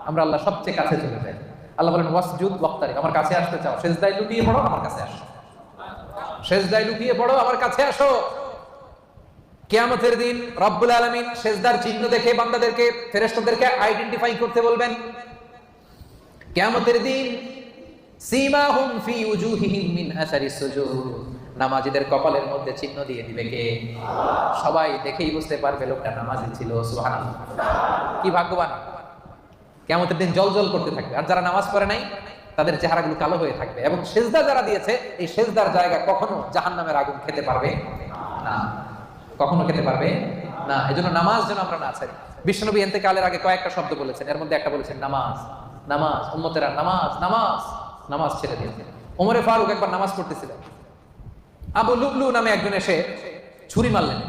[SPEAKER 1] আমরা আল্লাহ সবচেয়ে কাছে চলে যাই। আল্লাহ বলেন ওয়াসজুদ ওয়াক্তারিব, আমার কাছে আসতে চাও, সিজদায় লুটিয়ে পড়ো, আমার কাছে আসো। সিজদায় লুটিয়ে পড়ো, আমার কাছে আসো। কিয়ামতের দিন রব্বুল আলামিন সিজদার চিহ্ন দেখে বান্দাদেরকে, ফেরেশতাদেরকে আইডেন্টিফাই করতে বলবেন। কিয়ামতের দিন সীমাহুম ফি উজুহিহিম মিন আসারিস সুজুদ, নামাজীদের কপালের মধ্যে চিহ্ন দিয়ে দিবে কে? সবাই দেখেই বুঝতে পারবে লোকটা নামাজি ছিল। সুবহানাল্লাহ, কি ভাগ্যবান! কিয়ামতের দিন জলজল করতে থাকবে। আর যারা নামাজ পড়ে নাই তাদের চেহারাগুলো কালো হয়ে থাকবে। এবং সিজদা যারা দিয়েছে, এই সিজদার জায়গা কখনো জাহান্নামের আগুন খেতে পারবে না, কখনো খেতে পারবে না। এজন্য নামাজ যেন আমরা না ছাড়ি। বিশ্বনবী ইন্তেকালের আগে কয়েকটা শব্দ বলেছেন, এর মধ্যে একটা বলেছেন নামাজ। নামাজ, উম্মতেরা নামাজ, নামাজ, নামাজ ছেড়ে দিয়েছে। ওমরে ফারুক একবার নামাজ পড়তেছিলেন, আবু লুবলু নামে একজন এসে ছুরি মারলেন।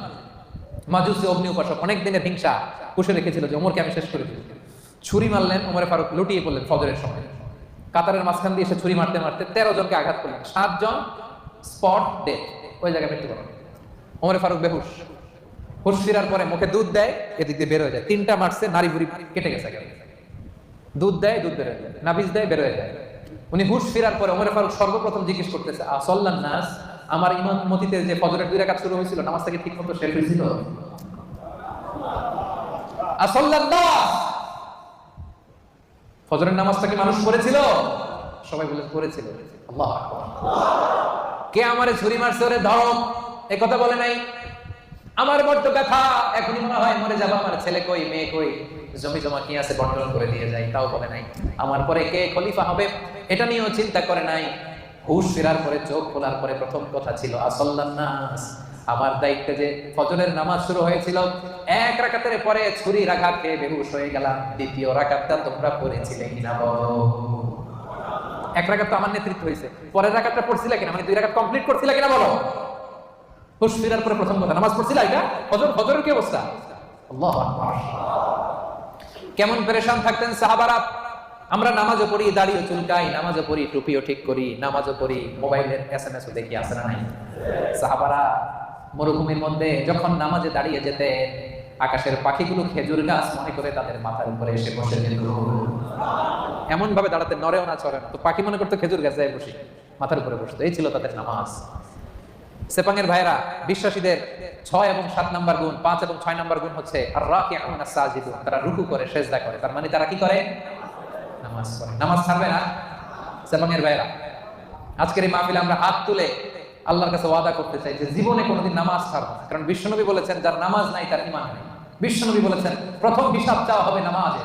[SPEAKER 1] মাজুসি অগ্নি উপাসক, অনেক দিনের হিংসা পুষে রেখেছিল যে ওমরকে আমি শেষ করে দিই। ছুরি মারলেন, ওমরে ফারুক লুটিয়ে পড়লেন ফজরের সময়। কাতারের মাঝখান দিয়ে এসে ছুরি মারতে মারতে 13 জনকে আঘাত করলেন, 7 জন স্পট ডেথ। ওই জায়গায় মৃত্যুবরণ। ওমর ফারুক বেহুশ, হুশ ফিরার পরে মুখে দুধ দেয়, এদিক দিয়ে বের হয়ে যায়। 3টা মারছে, নারী বুড়ি কেটে গেছে। দুধ দেয়, দুধ বের হয়ে যায়, নাবিজ দেয়, বের হয়ে যায়। উনি হুশ ফিরার পরে ওমর ফারুক সর্বপ্রথম জিজ্ঞেস করতেছে, আসল্লান নাস, আমার ইমামতিতে যে ফজরের 2 রাকাত শুরু হয়েছিল, নামাজটা কি ঠিকমতো শেষ হয়েছিল? আসল্লান নাস, ফজরের নামাজটা কি মানুষ পড়েছিল? সবাই বলে পড়েছিল। আল্লাহু আকবার। কে আমারে ছুরি মারছে, ওরে ধরো, এই কথা বলে নাই। আমার বড্ড ব্যথা, এখনই মনে হয় মরে যাবো, আমার ছেলে কই, মেয়ে কই, জমি জমা কি আছে বন্টন করে দিয়ে যাই, তাও বলে নাই। আমার পরে কে খলিফা হবে এটা নিয়েও চিন্তা করে নাই। হুশ ফেরার পরে, চোখ খোলার পরে প্রথম কথা ছিল আসল্লান নাস, আমার দায়িত্বে যে ফজরের নামাজ শুরু হয়েছিল, 1 রাকাতের পরে ছুরির আঘাত খেয়ে বেহুশ হয়ে গেলাম। 2য় রাকাতটা তোমরা পড়েছিলে কিনা বলো? 1 রাকাত তো আমার নেতৃত্ব হয়েছে, পরের রাকাতটা পড়ছিলে কিনা, মানে 2 রাকাত কমপ্লিট করছিলে কিনা বলো? হুশ ফেরার পরে প্রথম কথা, নামাজ পড়ছিলা? এটা ফজরের কি অবস্থা? আল্লাহু আকবার। কেমন পেরেশান থাকতেন সাহাবারা। আমরা নামাজও পড়ি, দাড়িও চুলকাই, নামাজও পড়ি, টুপিও ঠিক করি, নামাজও পড়ি, মোবাইলের SMS ও দেখি, আছে না নাই? সাহাবারা মরুভূমির মধ্যে যখন নামাজে দাঁড়িয়ে যেতেন, আকাশের পাখিগুলো খেজুর গাছ মনে করে তাদের মাথার উপরে এসে বসে যেত। এমন ভাবে দাঁড়াতে, নড়েও না চড়ে না, তো পাখি মনে করতো খেজুর গাছে বসে, মাথার উপরে বসতো। এই ছিল তাদের নামাজ। সেপাঙের ভাইরা, বিশ্বাসীদের 6 এবং 7 নাম্বার গুণ, 5 এবং 6 নাম্বার গুণ হচ্ছে আর রাকিউন সাজিদুন, তারা রুকু করে, সিজদা করে। তার মানে তারা কি করে? নামাজ পড়ে। নামাজ ছাড়বে না সেপাঙের ভাইরা। আজকের এই মাহফিলে আমরা হাত তুলে আল্লাহর কাছে ওয়াদা করতে চাই যে জীবনে কোনোদিন নামাজ ছাড়ব না। কারণ বিশ্বনবী বলেছেন, যার নামাজ নাই তার ঈমান নেই। বিশ্বনবী বলেছেন প্রথম হিসাব চাওয়া হবে নামাজে।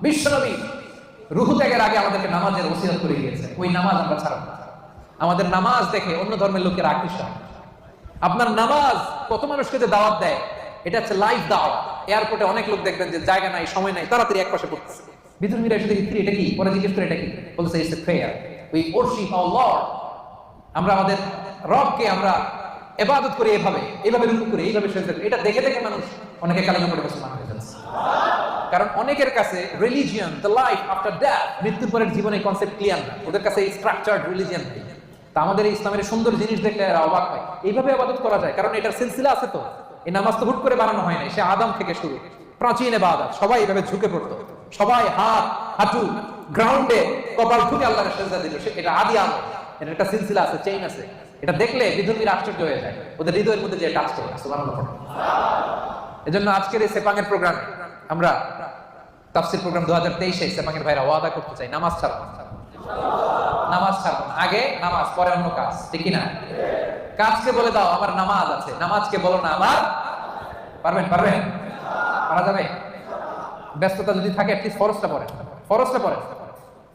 [SPEAKER 1] বিশ্বনবী রূহ ত্যাগের আগে আমাদেরকে নামাজের ওসিয়ত করে দিয়েছেন, ওই নামাজ আমরা ছাড়ব না। আমাদের নামাজ দেখে অন্য ধর্মের লোকেরা আকৃষ্ট হয়। আপনার নামাজ কত মানুষকে যে দাওয়াত দেয়, এটা হচ্ছে লাইভ দাওয়াত। এয়ারপোর্টে অনেক লোক দেখবেন যে জায়গা নাই, সময় নাই, তাড়াতাড়ি এক পাশে পড়তেছে। বিধর্মীরা এসে দেখি, এটা কি? পরে জিজ্ঞেস করে এটা কি, বলছে it's a prayer, we worship our lord. আমরা আমাদের রবকে আমরা ইবাদত করি, এইভাবে রুকু করি, এইভাবে সিজদা করি। এটা দেখে দেখে মানুষ অনেকে কালিমা পড়ে মুসলমান হয়ে যাচ্ছে। কারণ অনেকের কাছে religion, the life after death, মৃত্যুর পরের জীবনের কনসেপ্ট ক্লিয়ার না। ওদের কাছে এই স্ট্রাকচার্ড রিলিজিয়ন নেই। তা আমাদের এই ইসলামের সুন্দর জিনিস দেখলে এরা অবাক হয়, এইভাবে ইবাদত করা যায়। কারণ এটার সিলসিলা আছে তো। এই নামাজ তো হুট করে বানানো হয় না, সে আদম থেকে শুরু, প্রাচীন ইবাদত। সবাই এইভাবে ঝুঁকে পড়তো, সবাই হাত হাঁটু গ্রাউন্ডে কপাল ঠুকে আল্লাহর সিজদা দিল। এটা আদি আমল, এর একটা সিলসিলা আছে, চেইন আছে। এটা দেখলে বিধর্মীরা আশ্চর্য হয়ে যায়, ওদের হৃদয়ের মধ্যে যে টাচ করে। সুবহানাল্লাহ। এজন্য আজকের এই সেপাঙের প্রোগ্রাম, আমরা তাফসীর প্রোগ্রাম 2023-এ সেপাঙের ভাইরা ওয়াদা করতে চাই, নামাজ ছাড়ব না। নামাজ ছাড়ব না। আগে নামাজ, পরে অন্য কাজ, ঠিক কি না? কাজকে বলে দাও আমার নামাজ আছে, নামাজকে বলো না আমার। পারবেন? পারা যাবে? ব্যস্ততা যদি থাকে অ্যাটলিস্ট ফরজটা পড়েন,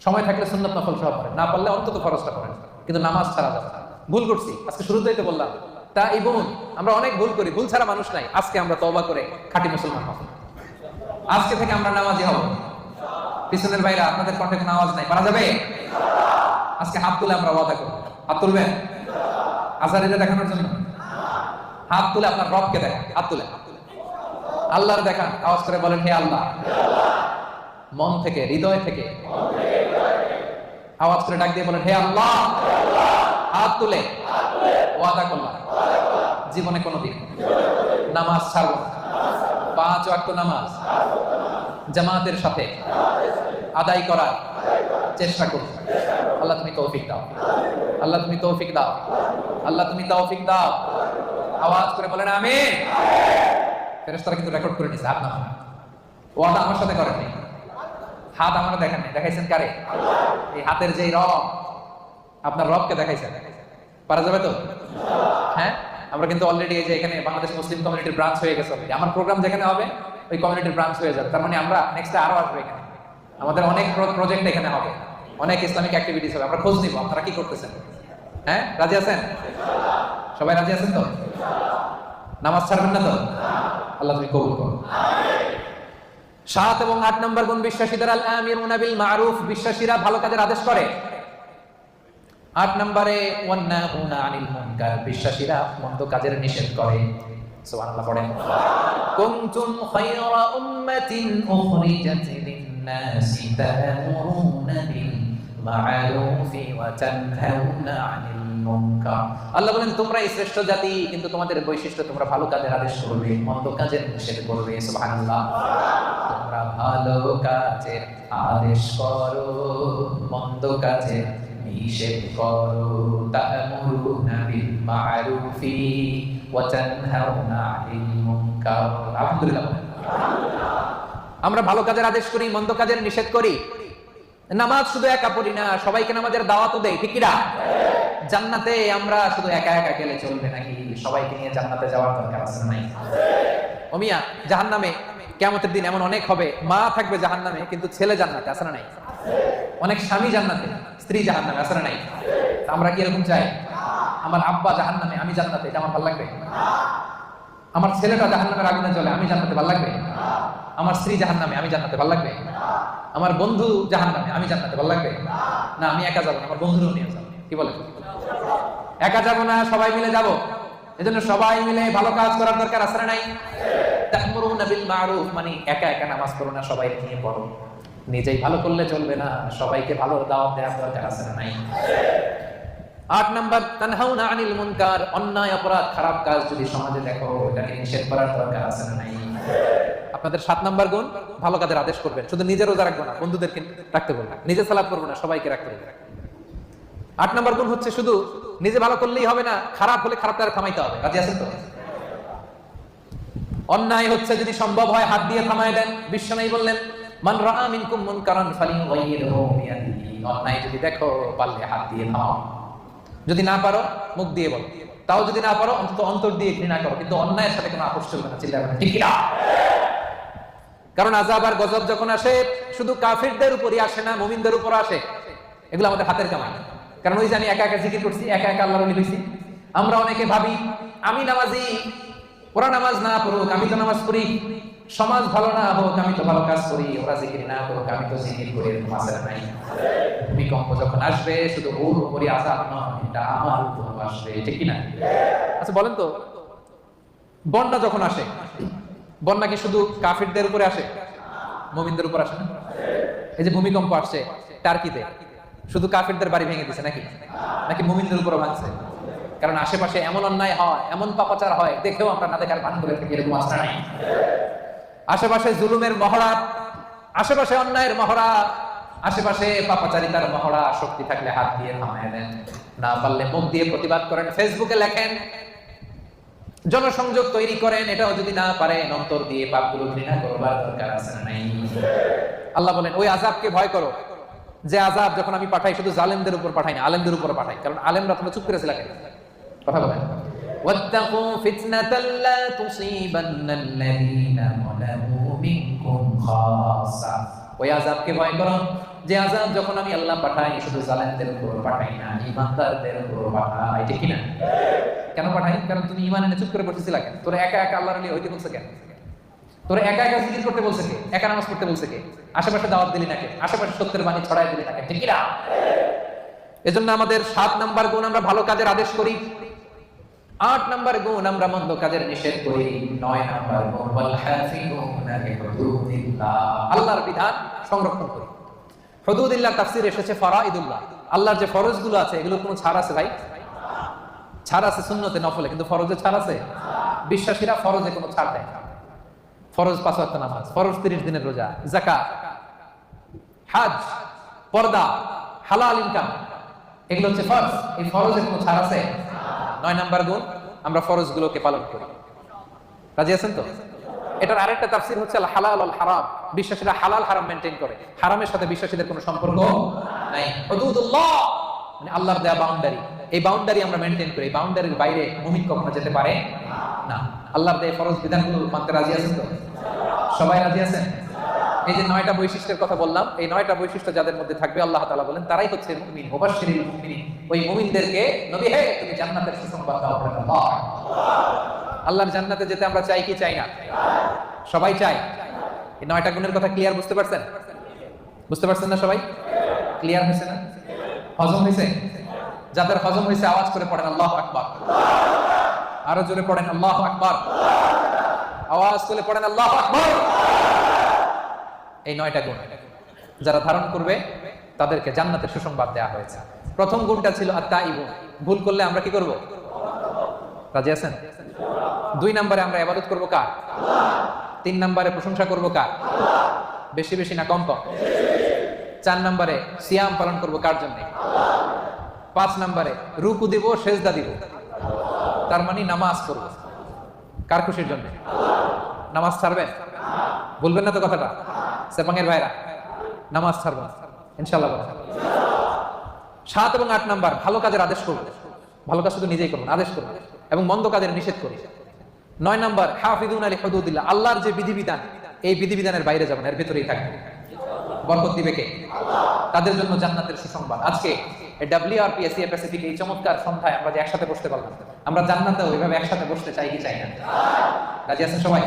[SPEAKER 1] সময় থাকলে সুন্নাত নফল সব পড়েন, না পারলে অন্তত ফরজটা পড়েন। কিন্তু নামাজ ছাড়া যাবে না। ভুল করছি, আজকে শুরুতেই তো বললাম, তা এই বোন, আমরা অনেক ভুল করি, ভুল ছাড়া মানুষ নাই। আজকে আমরা তওবা করে খাঁটি মুসলমান হব। আজকে থেকে আমরা নামাজি হব। পিছনের ভাইরা, আপনাদের কণ্ঠে কোনো আওয়াজ নাই, পারা যাবে? আজকে হাত তুলে আমরা ওয়াদা করব। হাত তুলবেন আজারিটা দেখানোর জন্য? হাত তুলে আপনার রবকে দেখান, হাত তুলে আল্লাহর দেখান, আওয়াজ করে বলেন হে আল্লাহ। মন থেকে, হৃদয় থেকে আওয়াজ করে ডাক দিয়ে বলেন হে আল্লাহ। হাত তুলে ওয়াদা করলাম জীবনে কোনোদিন নামাজ ছাড়ব না। 5 ওয়াক্ত নামাজ জামাতের সাথে আদায় করার চেষ্টা করব। আল্লাহ তুমি তৌফিক দাও, আল্লাহ তুমি তৌফিক দাও, আল্লাহ তুমি তৌফিক দাও। আওয়াজ করে বলেন আমিন। ফেরেশতারা কিন্তু রেকর্ড করে নিছে, হাত নামান। ওয়াদা আমার সাথে করেননি, হাত আমার দেখেন নাই, দেখাইছেন কারে? এই হাতের যেই রব, আপনার রবকে দেখাইছেন। পারা যাবে তো? হ্যাঁ, আমরা কিন্তু অলরেডি এই যে এখানে বাংলাদেশ মুসলিম কমিউনিটির ব্রাঞ্চ হয়ে গেছে। আমার প্রোগ্রাম যেখানে হবে ওই কমিউনিটির ব্রাঞ্চ হয়ে যাবে। তার মানে আমরা নেক্সটে আরো আসবো এখানে। আমাদের অনেক প্রজেক্ট এখানে হবে, অনেক ইসলামিক অ্যাক্টিভিটিস হবে। আমরা খোঁজ নিব আপনারা কি করতেছেন। হ্যাঁ, রাজি আছেন? সবাই রাজি আছেন তো? নামাজ ছাড়বেন না তো? আল্লাহ তুমি কবুল করো। 7 এবং 8 নম্বর গুণ বিশ্বাসীদের আল আমিরুনা বিল মারুফ, বিশ্বাসীরা ভালো কাজের আদেশ করে। 8 নম্বরে ওয়ান্নাহুনা আনিল মুনকার, বিশ্বাসীরা মন্দ কাজের নিষেধ করে। সুবহানাল্লাহ পড়েন। কুনতুম খায়রা উম্মাতিন উখরিজাত লিন-নাসি তা'মুরুনা বিল মা'রুফ ওয়া তানহাউনা আনিল মুনকার। আল্লাহ বলেন তোমরাই শ্রেষ্ঠ জাতি, কিন্তু তোমাদের বৈশিষ্ট্য তোমরা ভালো কাজের আদেশ করবে, মন্দ কাজের নিষেধ করবে। সুবহানাল্লাহ। তোমরা ভালো কাজের আদেশ করো, মন্দ কাজের নিষেধ করো। তা'মুরুনা বিল মা'রুফি ওয়া তানহাউনা আনিল মুনকার। আলহামদুলিল্লাহ। আমরা ভালো কাজের আদেশ করি, মন্দ কাজের নিষেধ করি। নামাজ শুধু একা পড়ি না, সবাইকে নামাজের দাওয়াতও দেই, ঠিক কি না? জান্নাতে আমরা শুধু একা একা গেলে চলবে নাকি? সবাইকে নিয়ে জান্নাতে যাওয়ার দরকার আছে নাই? ও মিয়া, জাহান্নামে কিয়ামতের দিন এমন অনেক হবে, মা থাকবে জাহান্নামে কিন্তু ছেলে জান্নাতে, আছে না নাই? অনেক স্বামী জান্নাতে, স্ত্রী জাহান্নামে, আছে না নাই? আমরা কি এরকম চাই? আমার আব্বা জাহান্নামে, আমি জান্নাতে, এটা আমার ভালো লাগবে? আমার ছেলেটা জাহান্নামের আগুনে জ্বলে, আমি জান্নাতে, ভালো লাগবে? আমার স্ত্রী জাহান্নামে, আমি জান্নাতে, ভালো লাগবে? আমার বন্ধু জাহান্নামে, আমি জান্নাতে, ভালো লাগবে? না, আমি একা যাবো না, আমার বন্ধুরও নিয়ে যাবো। কি বলে? একা যাবো না, সবাই মিলে যাবো। এজন্য সবাই মিলে ভালো কাজ করার দরকার আছে না নাই? তা'মুরুনা বিল মা'রুফ মানে একা একা নামাজ পড়ো না, সবাই নিয়ে পড়ো। নিজেই ভালো করলে চলবে না, সবাইকে ভালো দাওয়াত দেওয়ার দরকার আছে না নাই? ৮ নাম্বার, তানহাউনা আনিল মুনকার, অন্যায় অপরাধ খারাপ কাজ যদি সমাজে দেখো, এটাকে নিষেধ করার দরকার আছে না নাই? আপনাদের ৭ নাম্বার গুণ, ভালো কাজের আদেশ করবেন। শুধু নিজে রোজা রাখবো না, বন্ধুদেরকে রাখতে বলবেন। নিজে সালাত করবো না, সবাইকে রাখতে বলবেন। ৮ নাম্বার গুণ হচ্ছে শুধু নিজে ভালো করলেই হবে না, খারাপ হলে খারাপ তার থামাইতে হবে। রাজি আছেন তো? অন্যায় হচ্ছে যদি সম্ভব হয় হাত দিয়ে থামায় দেন। বিশ্বনবী বললেন, মান রাআ মিনকুম মুনকারান ফালিয়ুগাইয়িরহু বিয়াদিহি। অন্যায় যদি দেখো, পারলে হাত দিয়ে থামাও। যদি না পারো মুখ দিয়ে বলো। তাও যদি না পারো অন্তত অন্তর দিয়ে ঘৃণা করো, কিন্তু অন্যায়ের সাথে কোনো আপোষ চলবে না। চিল্লাবে না, ঠিক না? কারণ আযাব আর গজব যখন আসে শুধু কাফিরদের উপরই আসে না, মুমিনদের উপর আসে। এগুলো আমাদের হাতের কামাই। কারণ ওই জানি একা একা জিকির করছি, একা একা আল্লাহর ওলি হইছি। আমরা অনেকে ভাবি আমি নামাজি, ওরা নামাজ না পড়ুক আমি তো নামাজ পড়ি, সমাজ ভালো না হোক আমি তো ভালো কাজ করি, ওরা জিকির না করুক আমি তো জিকির করি। এরকম আছে না নাই? ভূমিকম্প যখন আসবে শুধু ওর উপরই আযাব নয়, এটা আমার উপর আসবে, ঠিক কি না? আচ্ছা বলেন তো, বন্যা যখন আসে, বন্যা কি শুধু কাফিরদের উপরে আসে, মুমিনদের উপর আসে না? এই যে ভূমিকম্প আসছে টার্কিতে, শুধু কাফিরদের বাড়ি ভেঙে দিছে নাকি? নাকি মুমিনদের উপরও ভাঙছে? কারণ আশেপাশে এমন অন্যায় হয়, এমন পাপাচার হয়, দেখেও আমরা না দেখার ভান করে থাকি। এরকম আছে নাই? আশেপাশে জুলুমের মহড়া, আশেপাশে অন্যায়ের মহড়া, আশেপাশে পাপাচারিতার মহড়া। শক্তি থাকলে হাত দিয়ে থামায় দেন, না পারলে মুখ দিয়ে প্রতিবাদ করেন, ফেসবুকে লেখেন, জনসংযোগ তৈরি করেন। এটাও যদি না পারেন অন্তর দিয়ে পাপগুলো ঘৃণা করবার দরকার আছে না নাই? আল্লাহ বলেন ওই আযাবকে ভয় করো, যে আযাব যখন আমি পাঠাই শুধু জালেমদের উপর পাঠাই না, আলেমদের উপর পাঠাই। কারণ আলেমরা তোমরা চুপ করেছিল কেন? কথা বলেন। ওয়াত্তাকু ফিতনাতাল লা তুসিবান্নাল্লাযীনা যালামু মিনকুম খাসসা। ওই আযাবকে ভয় করো যে আযাব যখন আমি আল্লাহ পাঠাই শুধু জালেমদের উপর পাঠাই না, ঈমানদারদের উপর পাঠাই, ঠিক কি না? কেন পাঠাই? কারণ তুমি ঈমান এনে চুপ করে বসেছিল কেন? তোরা একা একা আল্লাহর ওলি হইতে বলছে কেন? তোরা একা একা জিকির করতে বলছে কে? একা নামাজ পড়তে বলছে কে? আশেপাশে দাওয়াত দিলি না কে? আশেপাশে সত্যের বাণী ছড়াই দিলি না কে? ঠিক কি না? এজন্য আমাদের ৭ নাম্বার গুণ, আমরা ভালো কাজের আদেশ করি। ৮ নাম্বার গুণ, আমরা মন্দ কাজের নিষেধ করি। ৯ নাম্বার গুণ, ওয়াল হাফিজুনা লিহুদুদিল্লাহ, আল্লাহর বিধান সংরক্ষণ করি। হুদুদিল্লাহ তাফসীরে এসেছে ফরাইদুল্লাহ, আল্লাহর যে ফরজগুলো আছে এগুলোর কোনো ছাড় আছে ভাই? ছাড় আছে সুন্নতে নফলে, কিন্তু ফরজে ছাড় আছে? বিশ্বাসীরা ফরজে কোনো ছাড় দেয় না। ফরজ ৫ ওয়াক্ত নামাজ, ফরজ ৩০ দিনের রোজা, যাকাত, হজ, পর্দা, হালাল ইনকাম, এগুলো হচ্ছে ফরজ। এই ফরজে কোনো ছাড় আছে? ৯ নাম্বার গুণ, আমরা ফরজগুলোকে পালন করি। রাজি আছেন তো? এটার আরেকটা তাফসীর হচ্ছে আল হালাল আল হারাম, বিশ্বাসীরা হালাল হারাম মেইনটেইন করে, হারামের সাথে বিশ্বাসীদের কোনো সম্পর্ক নাই। হুদুদুল্লাহ মানে আল্লাহর দেয়া বাউন্ডারি, এই বাউন্ডারি আমরা মেইনটেইন করি। এই বাউন্ডারির বাইরে মুমিন কখনো যেতে পারে না। আল্লাহর দেয়া ফরজ বিধানগুলো মানতে রাজি আছেন তো? সবাই রাজি আছেন? এই যে ৯টা বৈশিষ্ট্যের কথা বললাম, এই 9টা বৈশিষ্ট্য যাদের মধ্যে থাকবে আল্লাহ তাআলা বলেন তারাই হচ্ছে মুমিন। মুবাশশিরিল মুমিনিন, ওই মুমিনদেরকে নবী হে তুমি জান্নাতের সুসংবাদ দাও। আল্লাহ, আল্লাহর জান্নাতে যেতে আমরা চাই কি চাই না? সবাই চাই। এই 9টা গুণের কথা ক্লিয়ার বুঝতে পারছেন? বুঝতে পারছেন না সবাই? ক্লিয়ার হয়েছে না? হজম হয়েছে? যাদের হজম হয়েছে আওয়াজ করে পড়েন আল্লাহু আকবার। আরো জোরে পড়েন আল্লাহু আকবার। আওয়াজ করে পড়েন আল্লাহু আকবার। এই 9টা গুণ যারা ধারণ করবে তাদেরকে জান্নাতের সুসংবাদ দেওয়া হয়েছে। প্রথম গুণটা ছিল আত-তাইবুন, ভুল করলে আমরা কি করব? রাজি আছেন? 2 নম্বরে আমরা ইবাদত করব কার? আল্লাহ। 3 নম্বরে প্রশংসা করব কার? আল্লাহ। বেশি বেশি না কম কম? 4 নম্বরে সিয়াম পালন করব কার জন্য? আল্লাহ। 5 নম্বরে রুকু দিব, সেজদা দিব, তার মানে নামাজ পড়ব কার খুশির জন্য? আল্লাহ। নামাজ ছাড়বেন? বলবেন না তো কথাটা? সেপাঙের ভাইরা, নামাজ ছাড়বেন ইনশাআল্লাহ। 7 এবং 8 নাম্বার ভালো কাজের আদেশ করব, ভালো কাজ শুধু নিজেই করবেন, আদেশ করবেন, এবং মন্দ কাজের নিষেধ করবেন। 9 নাম্বার হাফিজুন আলী হুদুদিল্লাহ, আল্লাহর যে বিধিবিধান এই বিধিবিধানের বাইরে যাবেন, এর ভিতরেই থাকবেন। বরকত দিবে কে? আল্লাহ। তাদের জন্য জান্নাতের সুসংবাদ। আজকে ডাব্লিউআরপি এশিয়া প্যাসিফিক এই চমৎকার সন্ধ্যায় আমরা যে একসাথে বসতে পারলাম, আমরা জান্নাতেও এইভাবে একসাথে বসতে চাই কি চাই না? রাজি আছেন সবাই?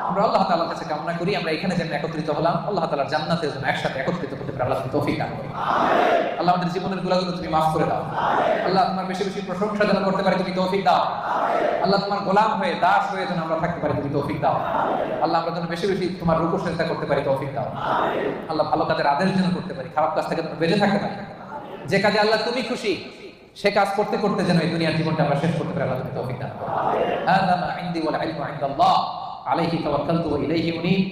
[SPEAKER 1] আমরা আল্লাহ তাআলার কাছে কামনা করি আমরা এখানে যেন একত্রিত হলাম, আল্লাহ তাআলার জান্নাতের জন্য একসাথে একত্রিত হতে পারি। আল্লাহ তৌফিক দান করুন। আমিন। আল্লাহ আমাদের জীবনের গুনাহগুলো তুমি মাফ করে দাও। আমিন। আল্লাহ তোমার বেশি বেশি প্রশংসা যেন করতে পারি, তুমি তৌফিক দাও। আমিন। আল্লাহ তোমার গোলাম হয়ে দাস হয়ে যেন আমরা থাকতে পারি, তুমি তৌফিক দাও। আমিন। আল্লাহ আমরা যেন বেশি বেশি তোমার রূপ সেজদা করতে পারি, তৌফিক দাও। আমিন। আল্লাহ ভালো কাজের আদেশ যেন করতে পারি, খারাপ কাজ থেকে যেন বেঁচে থাকতে পারি। যে কাজে আল্লাহ তুমি খুশি সে কাজ করতে করতে যেন এই দুনিয়ার জীবনটা আমরা শেষ করতে পারি, আল্লাহ তুমি তৌফিক দান করো। হাযা মা ইনদি ওয়াল ইলমু ইনদাল্লাহ আলাইহি তাওয়াক্কালতু ওয়া ইলাইহি উনীব।